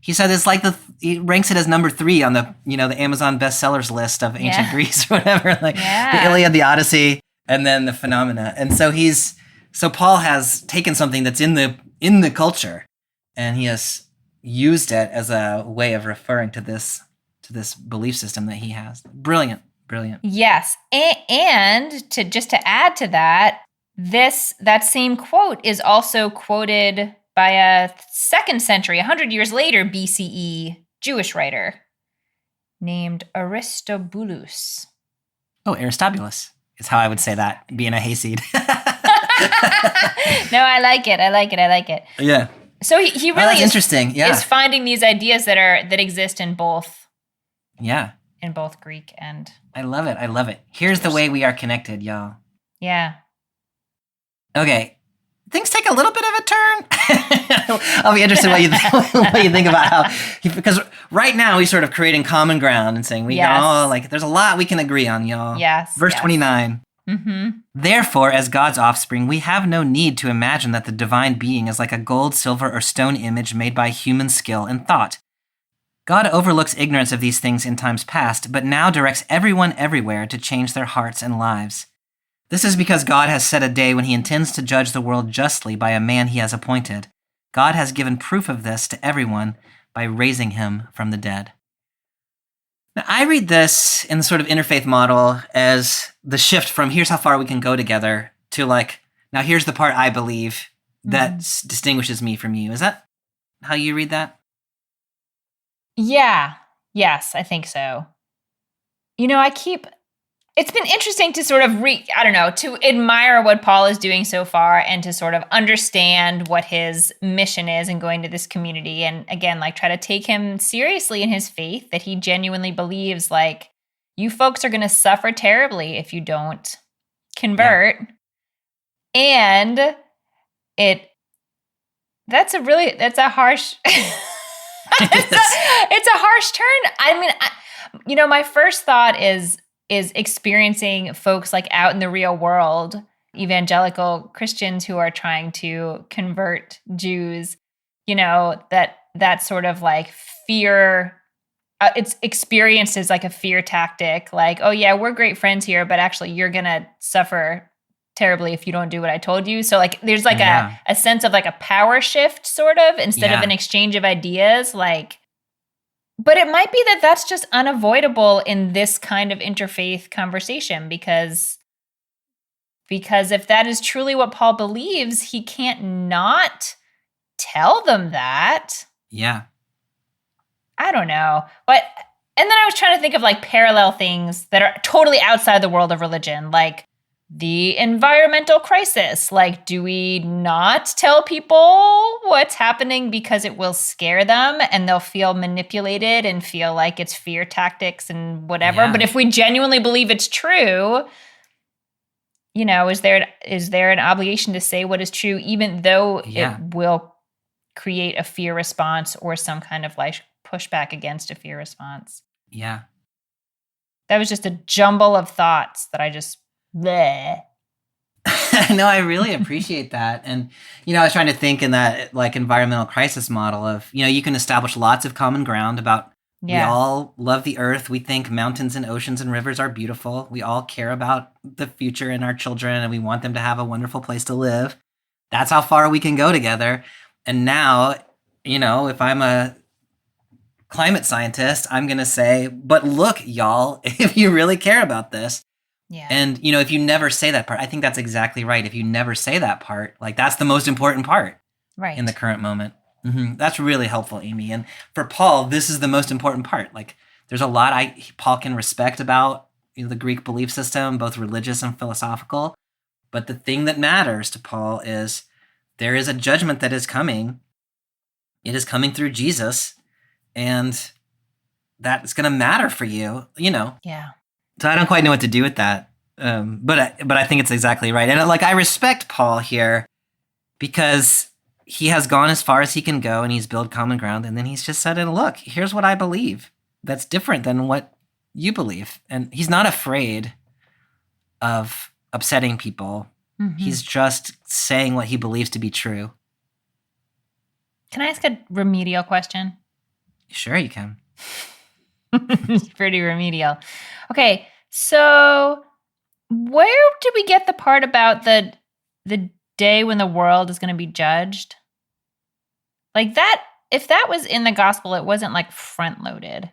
he said it's like he ranks it as number 3 on the, the Amazon bestsellers list of ancient Greece or whatever, like the Iliad, the Odyssey, and then the Phenomena. And so Paul has taken something that's in the culture, and he has used it as a way of referring to this belief system that he has. Brilliant. Yes. And to add to that, that same quote is also quoted by a 2nd century, 100 years later, BCE Jewish writer named Aristobulus. Oh, Aristobulus is how I would say that, being a hayseed. No, I like it. Yeah. So he really that's interesting. Yeah. is finding these ideas that exist in both. Yeah. In both Greek and... I love it. Here's the way we are connected, y'all. Yeah. Okay. Things take a little bit of a turn. I'll be interested what you think about how... because right now he's sort of creating common ground and saying, there's a lot we can agree on, y'all. Yes. Verse 29. Mm-hmm. Therefore, as God's offspring, we have no need to imagine that the divine being is like a gold, silver, or stone image made by human skill and thought. God overlooks ignorance of these things in times past, but now directs everyone everywhere to change their hearts and lives. This is because God has set a day when he intends to judge the world justly by a man he has appointed. God has given proof of this to everyone by raising him from the dead. Now, I read this in the sort of interfaith model as the shift from here's how far we can go together to now here's the part I believe that distinguishes me from you. Is that how you read that? Yeah. Yes, I think so. It's been interesting to sort of to admire what Paul is doing so far and to sort of understand what his mission is in going to this community. And again, try to take him seriously in his faith, that he genuinely believes you folks are going to suffer terribly if you don't convert. Yeah. And that's a harsh, it's a harsh turn. I mean, my first thought is experiencing folks out in the real world, evangelical Christians who are trying to convert Jews, that sort of fear, it's experienced as a fear tactic. Oh yeah, we're great friends here, but actually you're going to suffer terribly if you don't do what I told you. So there's a sense of a power shift sort of, instead of an exchange of ideas, but it might be that that's just unavoidable in this kind of interfaith conversation because if that is truly what Paul believes, he can't not tell them that. Yeah. I don't know. And then I was trying to think of parallel things that are totally outside the world of religion, the environmental crisis. Do we not tell people what's happening because it will scare them and they'll feel manipulated and feel like it's fear tactics and whatever? Yeah. But if we genuinely believe it's true, is there an obligation to say what is true, even though it will create a fear response or some kind of pushback against a fear response? Yeah. That was just a jumble of thoughts that I just... Bleh. No, I really appreciate that. And, I was trying to think in that environmental crisis model of, you can establish lots of common ground about we all love the earth. We think mountains and oceans and rivers are beautiful. We all care about the future and our children, and we want them to have a wonderful place to live. That's how far we can go together. And now, if I'm a climate scientist, I'm going to say, but look, y'all, if you really care about this. Yeah. And, if you never say that part, I think that's exactly right. If you never say that part, like that's the most important part Right. in the current moment. That's really helpful, Amy. And for Paul, this is the most important part. Like there's a lot Paul can respect about the Greek belief system, both religious and philosophical. But the thing that matters to Paul is there is a judgment that is coming. It is coming through Jesus. And that's going to matter for you, Yeah. So I don't quite know what to do with that. But I think it's exactly right. And I respect Paul here because he has gone as far as he can go and he's built common ground. And then he's just said, look, here's what I believe. That's different than what you believe. And he's not afraid of upsetting people. Mm-hmm. He's just saying what he believes to be true. Can I ask a remedial question? Sure, you can. It's pretty remedial. Okay, so where did we get the part about the day when the world is going to be judged? Like that, if that was in the gospel, it wasn't like front loaded.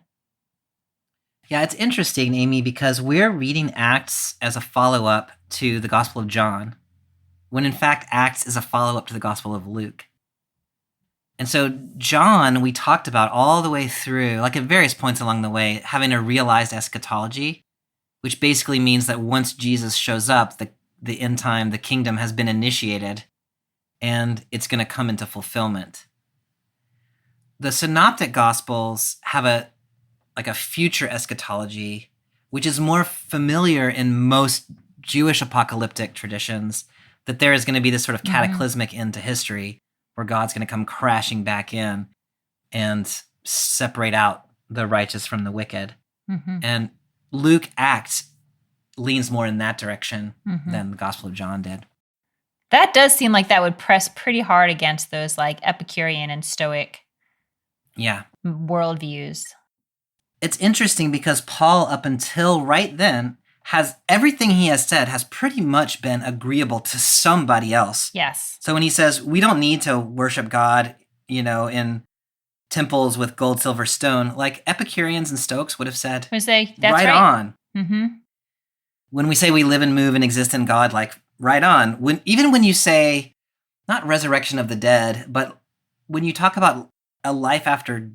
Yeah, it's interesting, Amy, because we're reading Acts as a follow-up to the Gospel of John, when in fact Acts is a follow-up to the Gospel of Luke. And so John, we talked about all the way through, like at various points along the way, having a realized eschatology, which basically means that once Jesus shows up, the end time, the kingdom has been initiated, and it's going to come into fulfillment. The Synoptic Gospels have a future eschatology, which is more familiar in most Jewish apocalyptic traditions, that there is going to be this sort of cataclysmic end to history where God's going to come crashing back in and separate out the righteous from the wicked. Mm-hmm. And Luke Acts leans more in that direction than the Gospel of John did. That does seem like that would press pretty hard against those like Epicurean and Stoic worldviews. It's interesting because Paul, up until right then, has everything he has said has pretty much been agreeable to somebody else. Yes. So when he says, we don't need to worship God, in temples with gold, silver, stone, like Epicureans and Stoics would have said, We say, that's right. on. Mm-hmm. When we say we live and move and exist in God, like right on. Even when you say, not resurrection of the dead, but when you talk about a life after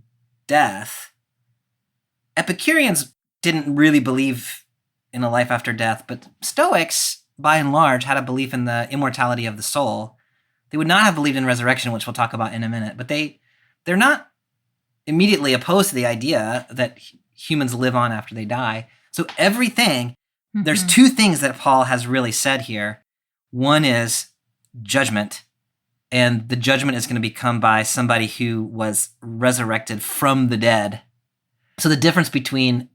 death, Epicureans didn't really believe in a life after death, but Stoics, by and large, had a belief in the immortality of the soul. They would not have believed in resurrection, which we'll talk about in a minute, but they're not immediately opposed to the idea that humans live on after they die. So everything, there's two things that Paul has really said here. One is judgment, and the judgment is going to become by somebody who was resurrected from the dead. So the difference between,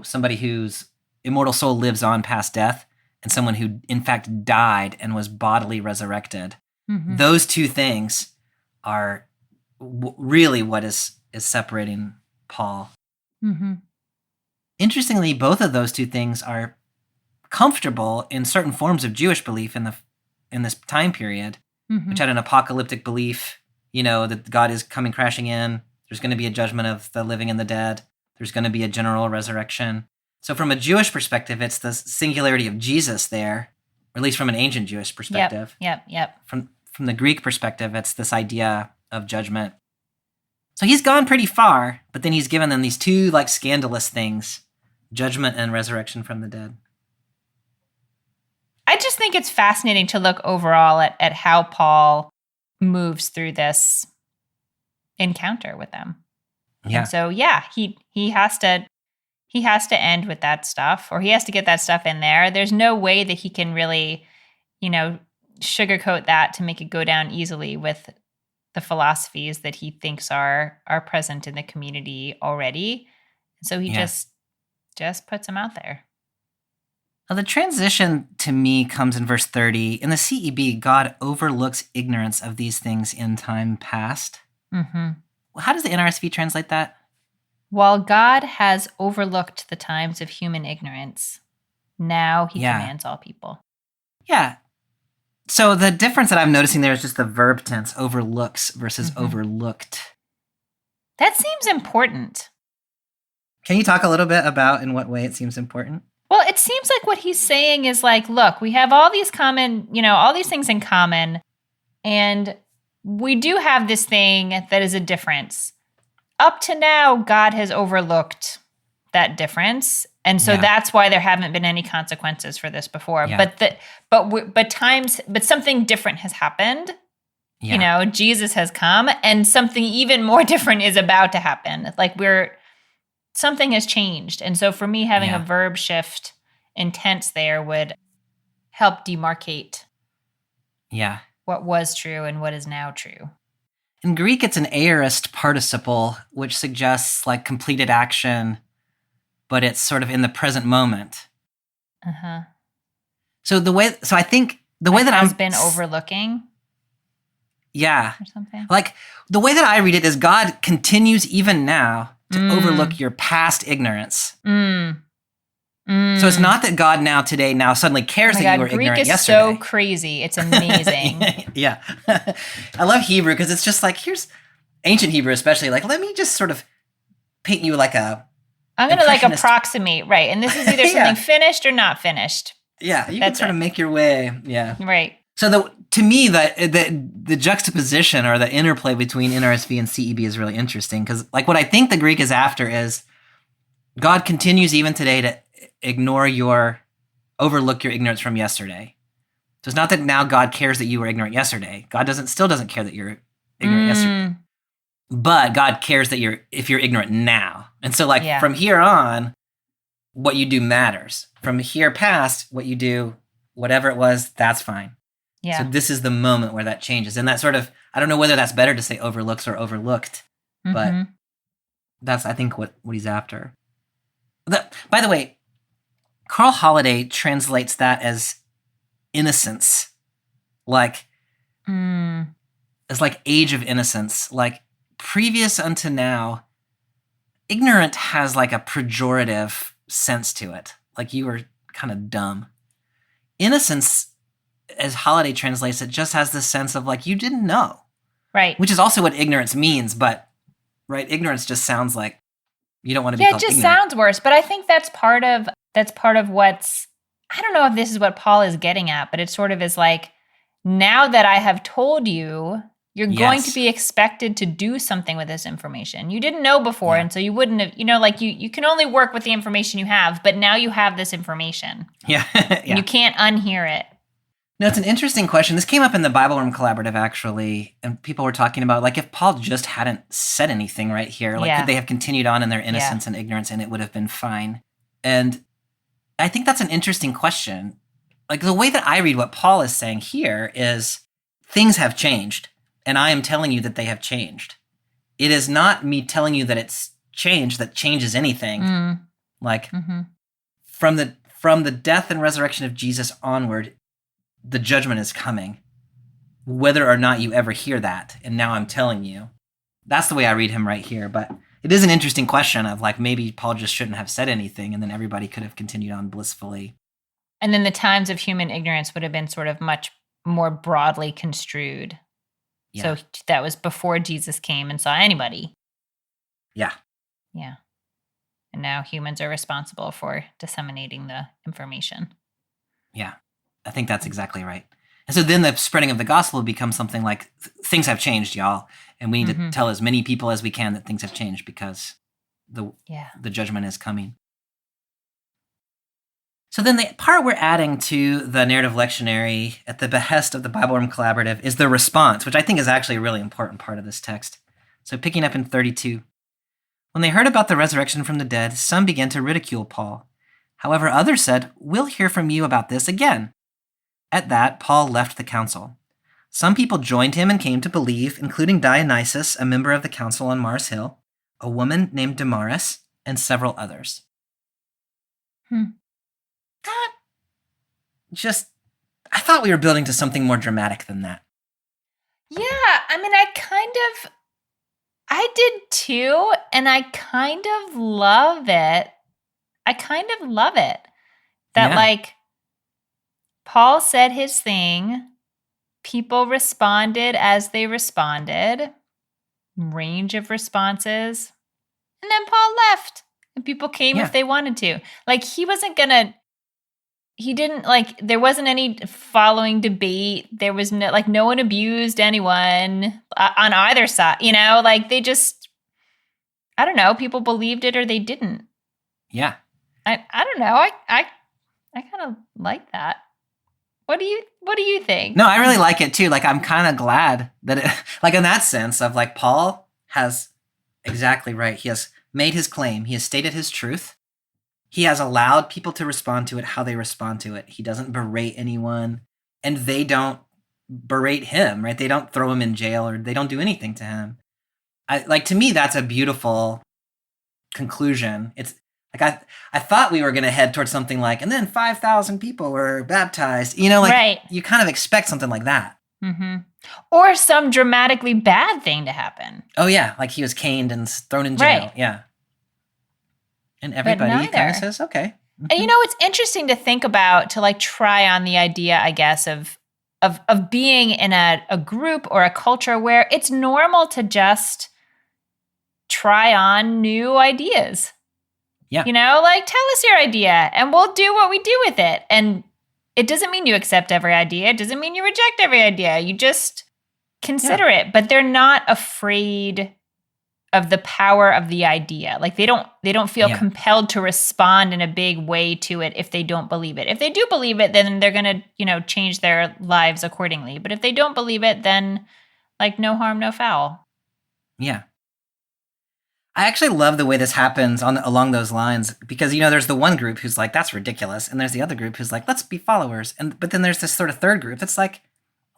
somebody whose immortal soul lives on past death and someone who in fact died and was bodily resurrected, those two things are really what is separating Paul. Interestingly, both of those two things are comfortable in certain forms of Jewish belief in this time period, which had an apocalyptic belief, that God is coming crashing in. There's going to be a judgment of the living and the dead. There's going to be a general resurrection. So from a Jewish perspective, it's the singularity of Jesus there, or at least from an ancient Jewish perspective. Yep. From the Greek perspective, it's this idea of judgment. So he's gone pretty far, but then he's given them these two scandalous things, judgment and resurrection from the dead. I just think it's fascinating to look overall at how Paul moves through this encounter with them. Yeah. And so he has to end with that stuff, or he has to get that stuff in there. There's no way that he can really, sugarcoat that to make it go down easily with the philosophies that he thinks are present in the community already. So he just puts them out there. Now, the transition to me comes in verse 30. In the CEB, God overlooks ignorance of these things in time past. How does the NRSV translate that? While God has overlooked the times of human ignorance, now he commands all people. Yeah. So the difference that I'm noticing there is just the verb tense, overlooks versus overlooked. That seems important. Can you talk a little bit about in what way it seems important? Well, it seems like what he's saying is like, look, we have all these common, all these things in common, and we do have this thing that is a difference. Up to now, God has overlooked that difference, and so that's why there haven't been any consequences for this before. Yeah. But something different has happened. Yeah. Jesus has come, and something even more different is about to happen. Like something has changed, and so for me, having a verb shift in tense there would help demarcate. Yeah. What was true and what is now true. In Greek, it's an aorist participle, which suggests like completed action, but it's sort of in the present moment. Uh-huh. So I think the way that has been overlooking. Yeah. Or something. Like the way that I read it is God continues even now to overlook your past ignorance. So it's not that God now suddenly cares that you were ignorant yesterday. Greek is so crazy. It's amazing. Yeah. I love Hebrew because it's just like, here's ancient Hebrew especially, like, let me just sort of paint you like I'm going to like approximate, right. And this is either something finished or not finished. Yeah, you can sort of make your way. Yeah. Right. So to me, the juxtaposition or the interplay between NRSV and CEB is really interesting because like what I think the Greek is after is God continues even today to overlook your ignorance from yesterday. So it's not that now God cares that you were ignorant yesterday. God still doesn't care that you're ignorant yesterday. But God cares that if you're ignorant now. And so like from here on, what you do matters. From here past, what you do, whatever it was, that's fine. Yeah. So this is the moment where that changes. And that sort of, I don't know whether that's better to say overlooks or overlooked, but that's, I think, what he's after. By the way, Carl Holiday translates that as innocence, like as like age of innocence, like previous unto now. Ignorant has like a pejorative sense to it, like you were kind of dumb. Innocence, as Holiday translates it, just has this sense of like you didn't know, right? Which is also what ignorance means, but right, ignorance just sounds like you don't want to be called ignorant. Yeah, it just sounds worse. But I think that's part of what's, I don't know if this is what Paul is getting at, but it sort of is like, now that I have told you, you're going to be expected to do something with this information. You didn't know before, and so you wouldn't have, like you can only work with the information you have, but now you have this information. Yeah. And you can't unhear it. No, it's an interesting question. This came up in the Bible Room Collaborative, actually, and people were talking about, like, if Paul just hadn't said anything right here, like, could they have continued on in their innocence and ignorance, and it would have been fine? And I think that's an interesting question. Like, the way that I read what Paul is saying here is things have changed, and I am telling you that they have changed. It is not me telling you that it's changed that changes anything. Like, from the death and resurrection of Jesus onward, the judgment is coming, whether or not you ever hear that. And now I'm telling you. That's the way I read him right here. But it is an interesting question of like, maybe Paul just shouldn't have said anything and then everybody could have continued on blissfully. And then the times of human ignorance would have been sort of much more broadly construed. Yeah. So that was before Jesus came and saw anybody. Yeah. Yeah. And now humans are responsible for disseminating the information. Yeah. I think that's exactly right. And so then the spreading of the gospel becomes something like, things have changed, y'all. And we need to tell as many people as we can that things have changed because the judgment is coming. So then the part we're adding to the narrative lectionary at the behest of the Bible Room Collaborative is the response, which I think is actually a really important part of this text. So picking up in 32. When they heard about the resurrection from the dead, some began to ridicule Paul. However, others said, "We'll hear from you about this again." At that, Paul left the council. Some people joined him and came to believe, including Dionysius, a member of the council on Mars Hill, a woman named Damaris, and several others. I thought we were building to something more dramatic than that. Yeah, I mean, I did too, and I kind of love it. That like, Paul said his thing, people responded as they responded, range of responses. And then Paul left and people came Yeah. if they wanted to. Like he didn't like, there wasn't any following debate. There was no one abused anyone on either side, like they just, I don't know, people believed it or they didn't. Yeah. I don't know. I kind of like that. What do you think? No, I really like it too. Like, I'm kind of glad that it, like in that sense of like, Paul has exactly right. He has made his claim. He has stated his truth. He has allowed people to respond to it how they respond to it. He doesn't berate anyone, and they don't berate him, right? They don't throw him in jail or they don't do anything to him. To me, that's a beautiful conclusion. It's like, I thought we were going to head towards something like, and then 5,000 people were baptized, Right. You kind of expect something like that. Mm-hmm. Or some dramatically bad thing to happen. Oh yeah. Like he was caned and thrown in jail. Right. Yeah. And everybody kind of says, okay. And it's interesting to think about, to like try on the idea, I guess, of being in a group or a culture where it's normal to just try on new ideas. Yeah. Like tell us your idea and we'll do what we do with it. And it doesn't mean you accept every idea. It doesn't mean you reject every idea. You just consider it. But they're not afraid of the power of the idea. Like they don't feel compelled to respond in a big way to it if they don't believe it. If they do believe it, then they're going to, change their lives accordingly. But if they don't believe it, then like no harm, no foul. Yeah. I actually love the way this happens along those lines because, there's the one group who's like, that's ridiculous. And there's the other group who's like, let's be followers. But then there's this sort of third group that's like,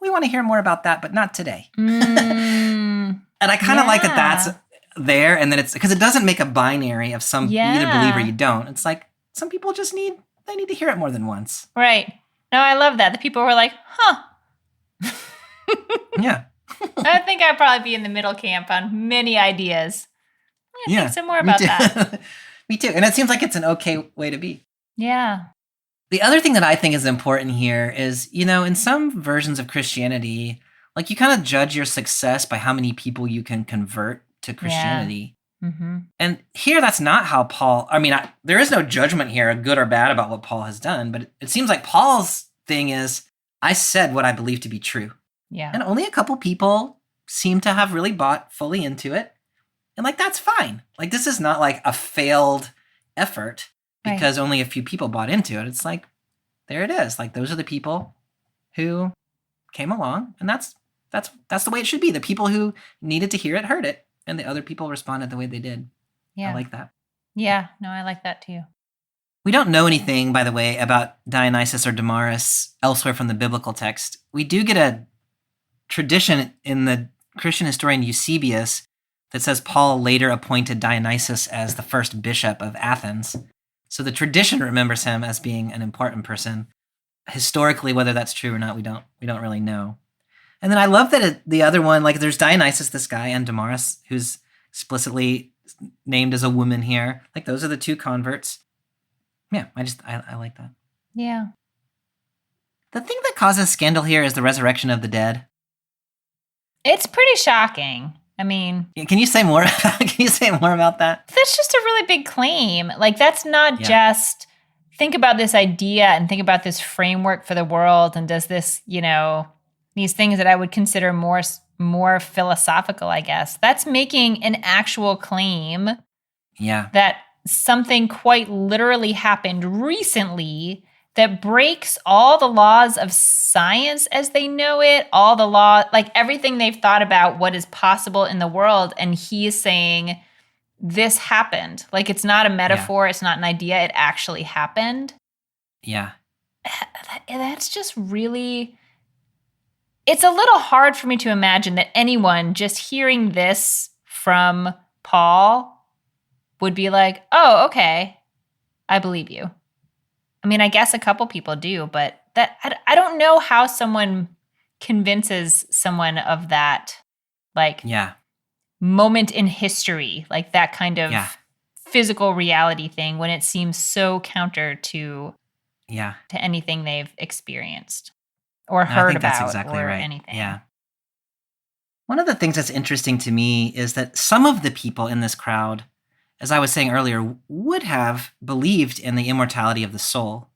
we want to hear more about that, but not today. And I kind of like that that's there. And then it's because it doesn't make a binary of some you either believe or you don't. It's like some people just need to hear it more than once. Right. No, I love that. The people who are like, huh. Yeah. I think I'd probably be in the middle camp on many ideas. Think some more about that. Me too. And it seems like it's an okay way to be. Yeah. The other thing that I think is important here is, in some versions of Christianity, like you kind of judge your success by how many people you can convert to Christianity. Yeah. Mm-hmm. And here, that's not how Paul, there is no judgment here, good or bad, about what Paul has done. But it seems like Paul's thing is, I said what I believe to be true. Yeah. And only a couple people seem to have really bought fully into it. And like, that's fine. Like, this is not like a failed effort because only a few people bought into it. It's like, there it is. Like, those are the people who came along, and that's the way it should be. The people who needed to hear it heard it, and the other people responded the way they did. Yeah. I like that. Yeah. No, I like that too. We don't know anything, by the way, about Dionysus or Damaris elsewhere from the biblical text. We do get a tradition in the Christian historian Eusebius that says Paul later appointed Dionysus as the first bishop of Athens. So the tradition remembers him as being an important person. Historically, whether that's true or not, we don't really know. And then I love that the other one, like there's Dionysus, this guy, and Damaris, who's explicitly named as a woman here. Like those are the two converts. Yeah, I like that. Yeah. The thing that causes scandal here is the resurrection of the dead. It's pretty shocking. I mean, can you say more about that? That's just a really big claim. Like that's not just think about this idea and think about this framework for the world. And does this, these things that I would consider more philosophical, I guess, that's making an actual claim. Yeah. That something quite literally happened recently that breaks all the laws of science as they know it, all the law, like everything they've thought about what is possible in the world. And he is saying this happened. Like it's not a metaphor. It's not an idea. It actually happened. Yeah. That's just really, it's a little hard for me to imagine that anyone just hearing this from Paul would be like, oh, okay, I believe you. I mean, I guess a couple people do, but I don't know how someone convinces someone of that, like, moment in history, like that kind of physical reality thing when it seems so counter to anything they've experienced. or No, I heard think that's about exactly or right. anything. Yeah. One of the things that's interesting to me is that some of the people in this crowd, as I was saying earlier, would have believed in the immortality of the soul.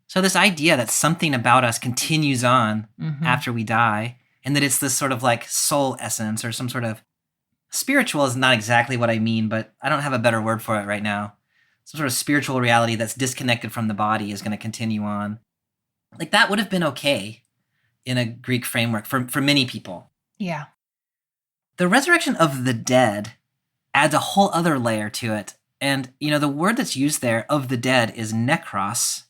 So this idea that something about us continues on after we die, and that it's this sort of like soul essence or some sort of spiritual is not exactly what I mean, but I don't have a better word for it right now. Some sort of spiritual reality that's disconnected from the body is going to continue on. Like that would have been okay in a Greek framework for many people. Yeah. The resurrection of the dead adds a whole other layer to it. And, the word that's used there, of the dead, is nekros,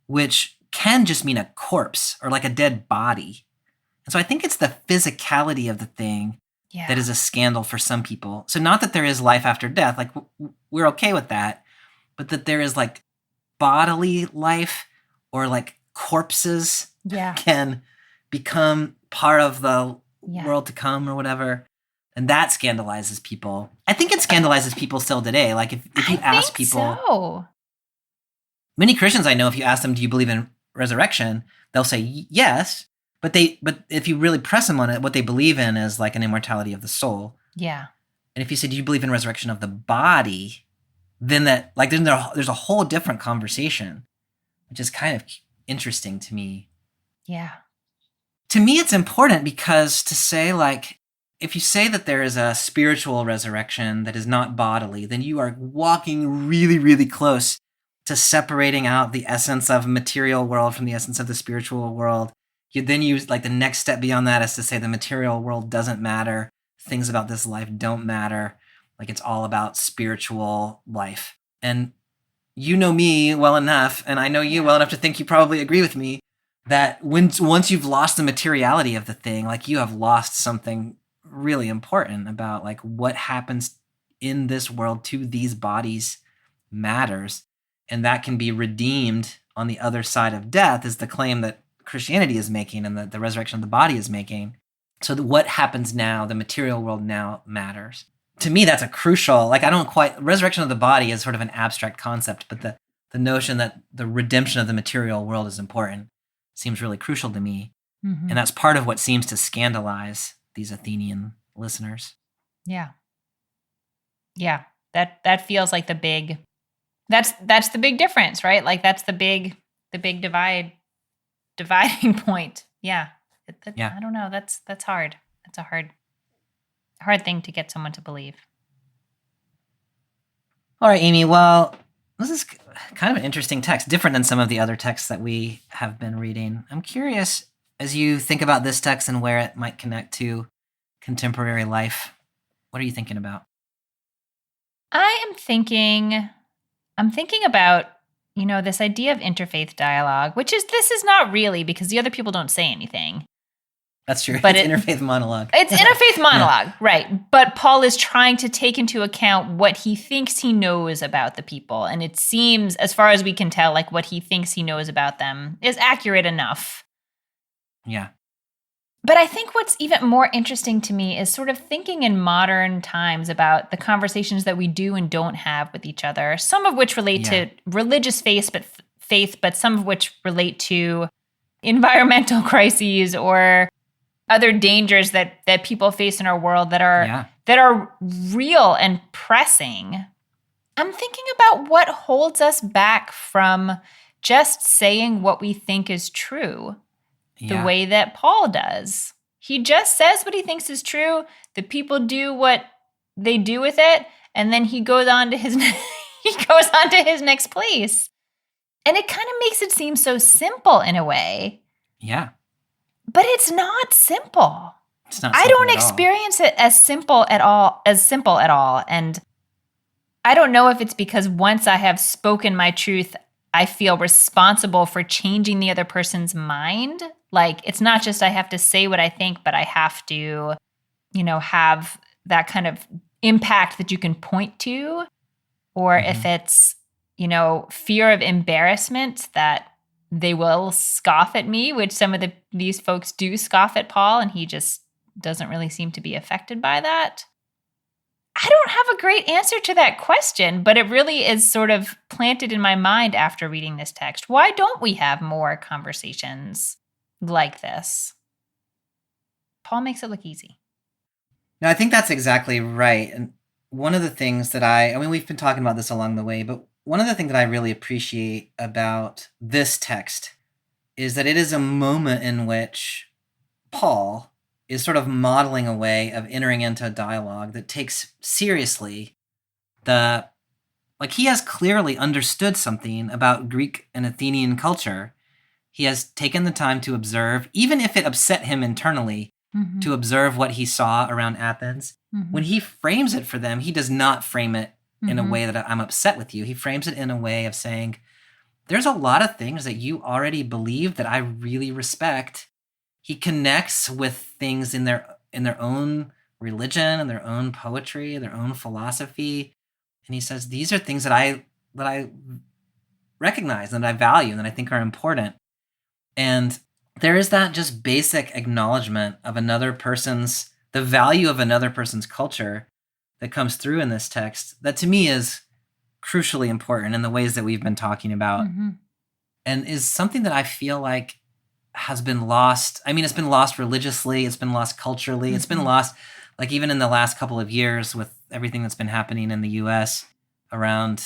which can just mean a corpse or like a dead body. And so I think it's the physicality of the thing that is a scandal for some people. So not that there is life after death, like we're okay with that, but that there is like bodily life or like corpses can become part of the world to come or whatever. And that scandalizes people. I think it scandalizes people still today. Like if you ask people, many Christians I know, if you ask them, do you believe in resurrection? They'll say yes. But if you really press them on it, what they believe in is like an immortality of the soul. Yeah. And if you say, do you believe in resurrection of the body? Then there's a whole different conversation, which is kind of interesting to me. Yeah. To me, it's important because to say like, if you say that there is a spiritual resurrection that is not bodily, then you are walking really, really close to separating out the essence of material world from the essence of the spiritual world. Then the next step beyond that is to say the material world doesn't matter. Things about this life don't matter. Like it's all about spiritual life. And you know me well enough, and I know you well enough to think you probably agree with me, that once you've lost the materiality of the thing, like you have lost something really important about like what happens in this world to these bodies matters. And that can be redeemed on the other side of death is the claim that Christianity is making and that the resurrection of the body is making. So what happens now, the material world now matters. To me, that's a crucial, resurrection of the body is sort of an abstract concept, but the notion that the redemption of the material world is important seems really crucial to me. Mm-hmm. And that's part of what seems to scandalize these Athenian listeners. Yeah. Yeah. That feels like the big, that's the big difference, right? Like that's the big dividing point. Yeah. I don't know. That's hard. That's a hard thing to get someone to believe. All right, Amy. Well, this is kind of an interesting text, different than some of the other texts that we have been reading. I'm curious, as you think about this text and where it might connect to contemporary life, what are you thinking about? I'm thinking about, this idea of interfaith dialogue, this is not really because the other people don't say anything. That's true. But it's interfaith monologue. It's interfaith monologue, right. But Paul is trying to take into account what he thinks he knows about the people. And it seems, as far as we can tell, like what he thinks he knows about them is accurate enough. Yeah. But I think what's even more interesting to me is sort of thinking in modern times about the conversations that we do and don't have with each other, some of which relate to religious faith, but some of which relate to environmental crises or other dangers that people face in our world that are real and pressing. I'm thinking about what holds us back from just saying what we think is true the way that Paul does. He just says what he thinks is true. The people do what they do with it, and then he goes on to his next place. And it kind of makes it seem so simple in a way. Yeah. But it's not simple. It's not simple I don't at experience it as simple at all. And I don't know if it's because once I have spoken my truth, I feel responsible for changing the other person's mind. Like, it's not just I have to say what I think, but I have to, have that kind of impact that you can point to. Or if it's, fear of embarrassment that they will scoff at me, which some of these folks do scoff at Paul, and he just doesn't really seem to be affected by that. I don't have a great answer to that question, but it really is sort of planted in my mind after reading this text. Why don't we have more conversations like this. Paul makes it look easy. No, I think that's exactly right. And one of the things that we've been talking about this along the way, but one of the things that I really appreciate about this text is that it is a moment in which Paul is sort of modeling a way of entering into a dialogue that takes seriously he has clearly understood something about Greek and Athenian culture. He has taken the time to observe, even if it upset him internally, to observe what he saw around Athens. When he frames it for them, he does not frame it in a way that I'm upset with you. He frames it in a way of saying, there's a lot of things that you already believe that I really respect. He connects with things in their own religion and their own poetry, their own philosophy. And he says, these are things that I recognize and I value and that I think are important. And there is that just basic acknowledgement of the value of another person's culture that comes through in this text that to me is crucially important in the ways that we've been talking about and is something that I feel like has been lost. I mean, it's been lost religiously. It's been lost culturally. It's been lost, like even in the last couple of years with everything that's been happening in the U.S. around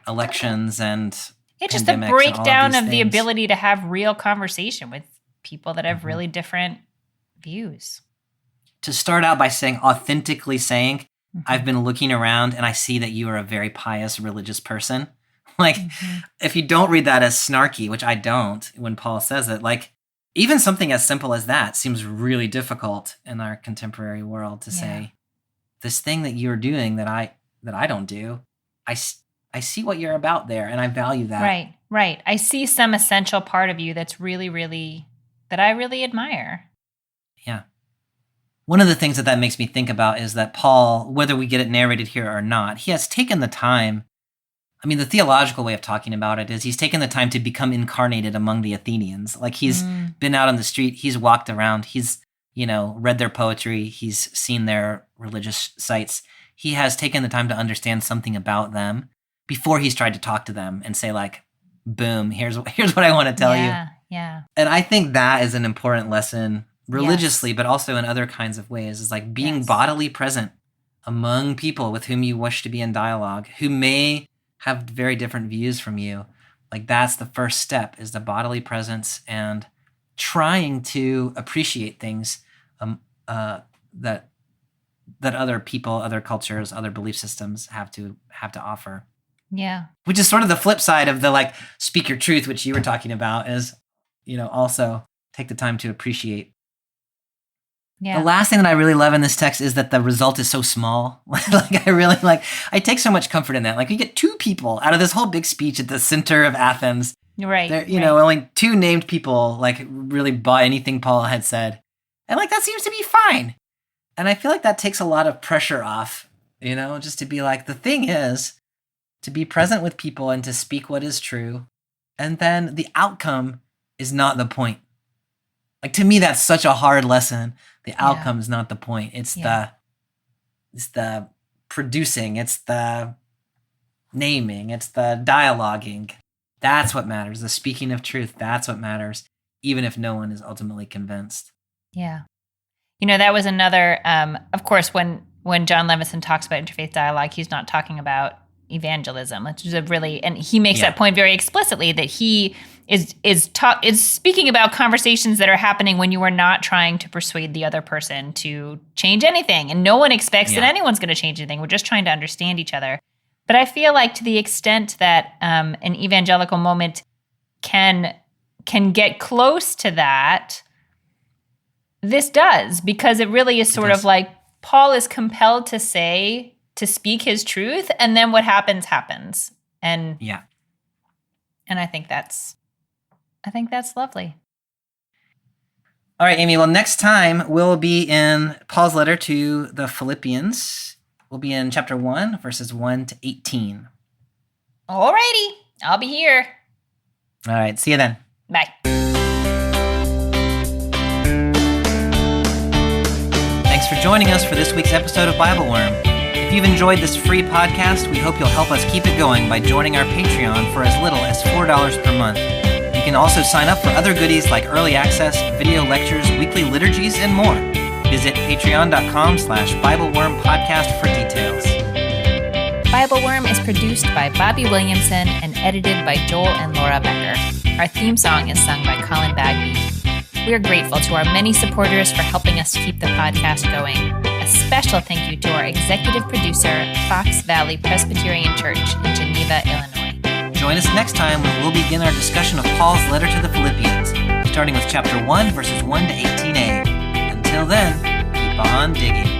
elections and just a breakdown of the ability to have real conversation with people that have really different views. To start out by authentically saying, I've been looking around and I see that you are a very pious religious person. If you don't read that as snarky, which I don't when Paul says it, even something as simple as that seems really difficult in our contemporary world to say, this thing that you're doing that I don't do, I see what you're about there and I value that. Right. I see some essential part of you that's really, really, that I really admire. Yeah. One of the things that makes me think about is that Paul, whether we get it narrated here or not, he has taken the time. I mean, the theological way of talking about it is he's taken the time to become incarnated among the Athenians. He's been out on the street, he's walked around, he's, read their poetry, he's seen their religious sites. He has taken the time to understand something about them before he's tried to talk to them and say boom, here's what I want to tell you. Yeah. And I think that is an important lesson religiously, but also in other kinds of ways, is being bodily present among people with whom you wish to be in dialogue, who may have very different views from you. That's the first step, is the bodily presence and trying to appreciate things that other people, other cultures, other belief systems have to offer. Yeah. Which is sort of the flip side of the speak your truth, which you were talking about, is, also take the time to appreciate. Yeah. The last thing that I really love in this text is that the result is so small. I take so much comfort in that. You get two people out of this whole big speech at the center of Athens. Right. Only two named people really bought anything Paul had said. And that seems to be fine. And I feel like that takes a lot of pressure off, just to be the thing is to be present with people and to speak what is true. And then the outcome is not the point. To me, that's such a hard lesson. The outcome is not the point. It's the producing. It's the naming. It's the dialoguing. That's what matters. The speaking of truth. That's what matters, even if no one is ultimately convinced. Yeah. That was another, of course, when John Levinson talks about interfaith dialogue, he's not talking about evangelism, which is and he makes that point very explicitly, that he is speaking about conversations that are happening when you are not trying to persuade the other person to change anything, and no one expects that anyone's going to change anything. We're just trying to understand each other. But I feel to the extent that an evangelical moment can get close to that, this does, because it really is sort of Paul is compelled to speak his truth, and then what happens. And I think that's lovely. All right, Amy. Well, next time we'll be in Paul's letter to the Philippians. We'll be in chapter 1, verses 1 to 18. Alrighty. I'll be here. All right. See you then. Bye. Thanks for joining us for this week's episode of Bible Worm. If you've enjoyed this free podcast, we hope you'll help us keep it going by joining our Patreon for as little as $4 per month. You You can also sign up for other goodies like early access, video lectures, weekly liturgies, and more. Visit patreon.com/BibleWorm podcast for details. Bible Worm is produced by Bobby Williamson and edited by Joel and Laura Becker. Our theme song is sung by Colin Bagby. We are grateful to our many supporters for helping us keep the podcast going. A special thank you to our executive producer, Fox Valley Presbyterian Church in Geneva, Illinois. Join us next time when we'll begin our discussion of Paul's letter to the Philippians, starting with chapter 1, verses 1 to 18a. Until then, keep on digging.